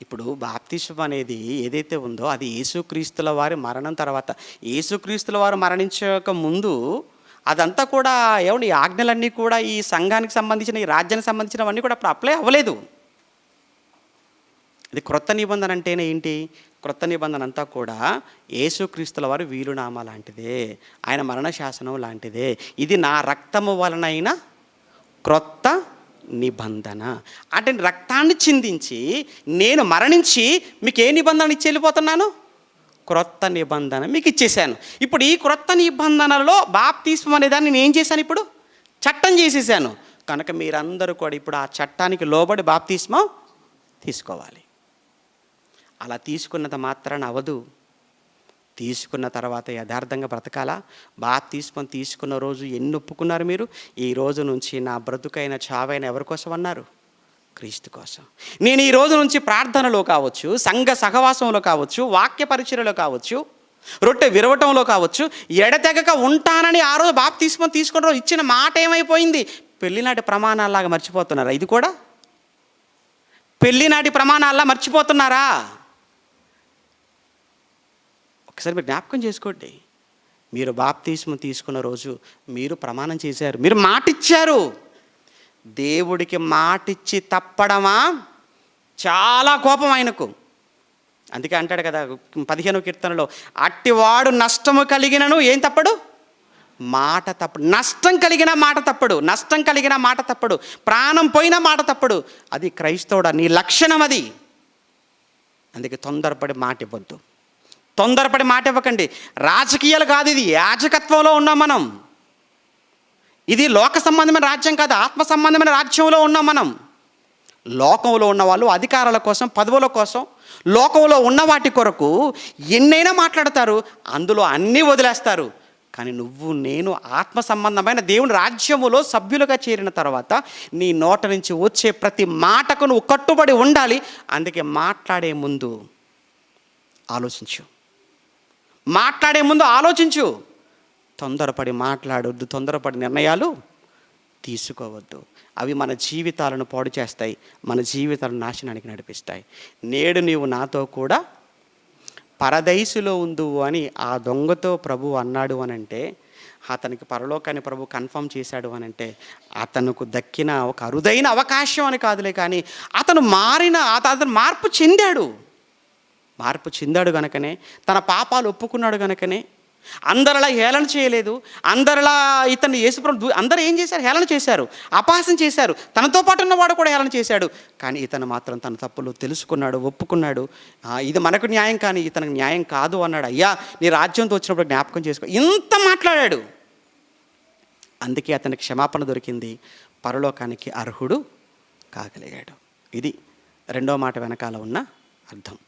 ఇప్పుడు బాప్తిస్మం అనేది ఏదైతే ఉందో అది యేసుక్రీస్తుల వారి మరణం తర్వాత. యేసుక్రీస్తుల వారు మరణించక ముందు అదంతా కూడా ఏమండి, ఈ ఆజ్ఞలన్నీ కూడా ఈ సంఘానికి సంబంధించిన, ఈ రాజ్యానికి సంబంధించినవన్నీ కూడా అప్పుడు అప్లై అవ్వలేదు. ఇది క్రొత్త నిబంధన అంటేనే ఏంటి? క్రొత్త నిబంధన అంతా కూడా యేసుక్రీస్తుల వారు వీలునామా లాంటిదే, ఆయన మరణ శాసనం లాంటిదే. ఇది నా రక్తము వలనైన క్రొత్త నిబంధన. అంటే రక్తాన్ని చిందించి నేను మరణించి మీకు ఏ నిబంధన ఇచ్చి వెళ్ళిపోతున్నాను? క్రొత్త నిబంధన మీకు ఇచ్చేసాను. ఇప్పుడు ఈ క్రొత్త నిబంధనలో బాప్తిస్మం అనేదాన్ని నేను ఏం చేశాను? ఇప్పుడు చట్టం చేసేసాను. కనుక మీరందరూ కూడా ఇప్పుడు ఆ చట్టానికి లోబడి బాప్తిస్మం తీసుకోవాలి. అలా తీసుకున్నది మాత్రాన అవదు. తీసుకున్న తర్వాత యథార్థంగా బ్రతకాలా. బాప్తిస్మం తీసుకున్న రోజు ఎన్ని ఒప్పుకున్నారు మీరు? ఈ రోజు నుంచి నా బ్రతుకైన చావైన ఎవరి కోసం అన్నారు? క్రీస్తు కోసం. నేను ఈ రోజు నుంచి ప్రార్థనలో కావచ్చు, సంఘ సహవాసంలో కావచ్చు, వాక్య పరిచర్యలో కావచ్చు, రొట్టె విరవటంలో కావచ్చు, ఎడతెగక ఉంటానని ఆ రోజు బాప్తిస్మం తీసుకున్న రోజు ఇచ్చిన మాట ఏమైపోయింది? పెళ్లినాటి ప్రమాణాల్లాగా మర్చిపోతున్నారా? ఇది కూడా పెళ్లినాటి ప్రమాణాల్లా మర్చిపోతున్నారా? ఒకసారి మీరు జ్ఞాపకం చేసుకోండి. మీరు బాప్తిస్మం తీసుకున్న రోజు మీరు ప్రమాణం చేశారు, మీరు మాటిచ్చారు. దేవుడికి మాటిచ్చి తప్పడమా చాలా కోపం ఆయనకు. అందుకే అంటాడు కదా 15వ కీర్తనలో, అట్టివాడు నష్టము కలిగినను ఏం తప్పడు? మాట తప్పుడు. నష్టం కలిగిన మాట తప్పుడు, నష్టం కలిగిన మాట తప్పుడు, ప్రాణం పోయిన మాట తప్పుడు. అది క్రైస్తవుడా? నీ లక్షణం అది. అందుకే తొందరపడి మాట ఇవ్వద్దు, తొందరపడి మాట ఇవ్వకండి. రాజకీయాలు కాదు, ఇది యాజకత్వంలో ఉన్నాం మనం. ఇది లోక సంబంధమైన రాజ్యం కాదు, ఆత్మ సంబంధమైన రాజ్యంలో ఉన్నాం మనం. లోకంలో ఉన్న వాళ్ళు అధికారాల కోసం, పదవుల కోసం, లోకంలో ఉన్న వాటి కొరకు ఎన్నైనా మాట్లాడతారు, అందులో అన్నీ వదిలేస్తారు. కానీ నువ్వు నేను ఆత్మ సంబంధమైన దేవుని రాజ్యములో సభ్యులుగా చేరిన తర్వాత నీ నోట నుంచి వచ్చే ప్రతి మాటకు నువ్వు కట్టుబడి ఉండాలి. అందుకే మాట్లాడే ముందు ఆలోచించు, మాట్లాడే ముందు ఆలోచించు. తొందరపడి మాట్లాడొద్దు, తొందరపడి నిర్ణయాలు తీసుకోవద్దు. అవి మన జీవితాలను పాడు చేస్తాయి, మన జీవితాలను నాశనానికి నడిపిస్తాయి. నేడు నీవు నాతో కూడా పరదైసులో ఉందువు అని ఆ దొంగతో ప్రభు అన్నాడు అనంటే, అతనికి పరలోకాన్ని ప్రభు కన్ఫర్మ్ చేశాడు అనంటే, అతనుకు దక్కిన ఒక అరుదైన అవకాశం అని కాదులే, కానీ అతను మార్పు చెందాడు గనుకనే, తన పాపాలు ఒప్పుకున్నాడు గనుకనే, అందరిలా హేళన చేయలేదు. అందరిలా ఇతన్ని యేసుప్రభు అందరూ ఏం చేశారు? హేళన చేశారు, అపహాస్యం చేశారు. తనతో పాటు ఉన్నవాడు కూడా హేళన చేశాడు. కానీ ఇతను మాత్రం తన తప్పులు తెలుసుకున్నాడు, ఒప్పుకున్నాడు. ఇది మనకు న్యాయం కానీ ఇతనికి న్యాయం కాదు అన్నాడు. అయ్యా నీ రాజ్యంతో వచ్చినప్పుడు జ్ఞాపకం చేసుకో. ఇంత మాట్లాడాడు. అందుకే అతనికి క్షమాపణ దొరికింది, పరలోకానికి అర్హుడు కాగలిగాడు. ఇది రెండో మాట వెనకాల ఉన్న అర్థం.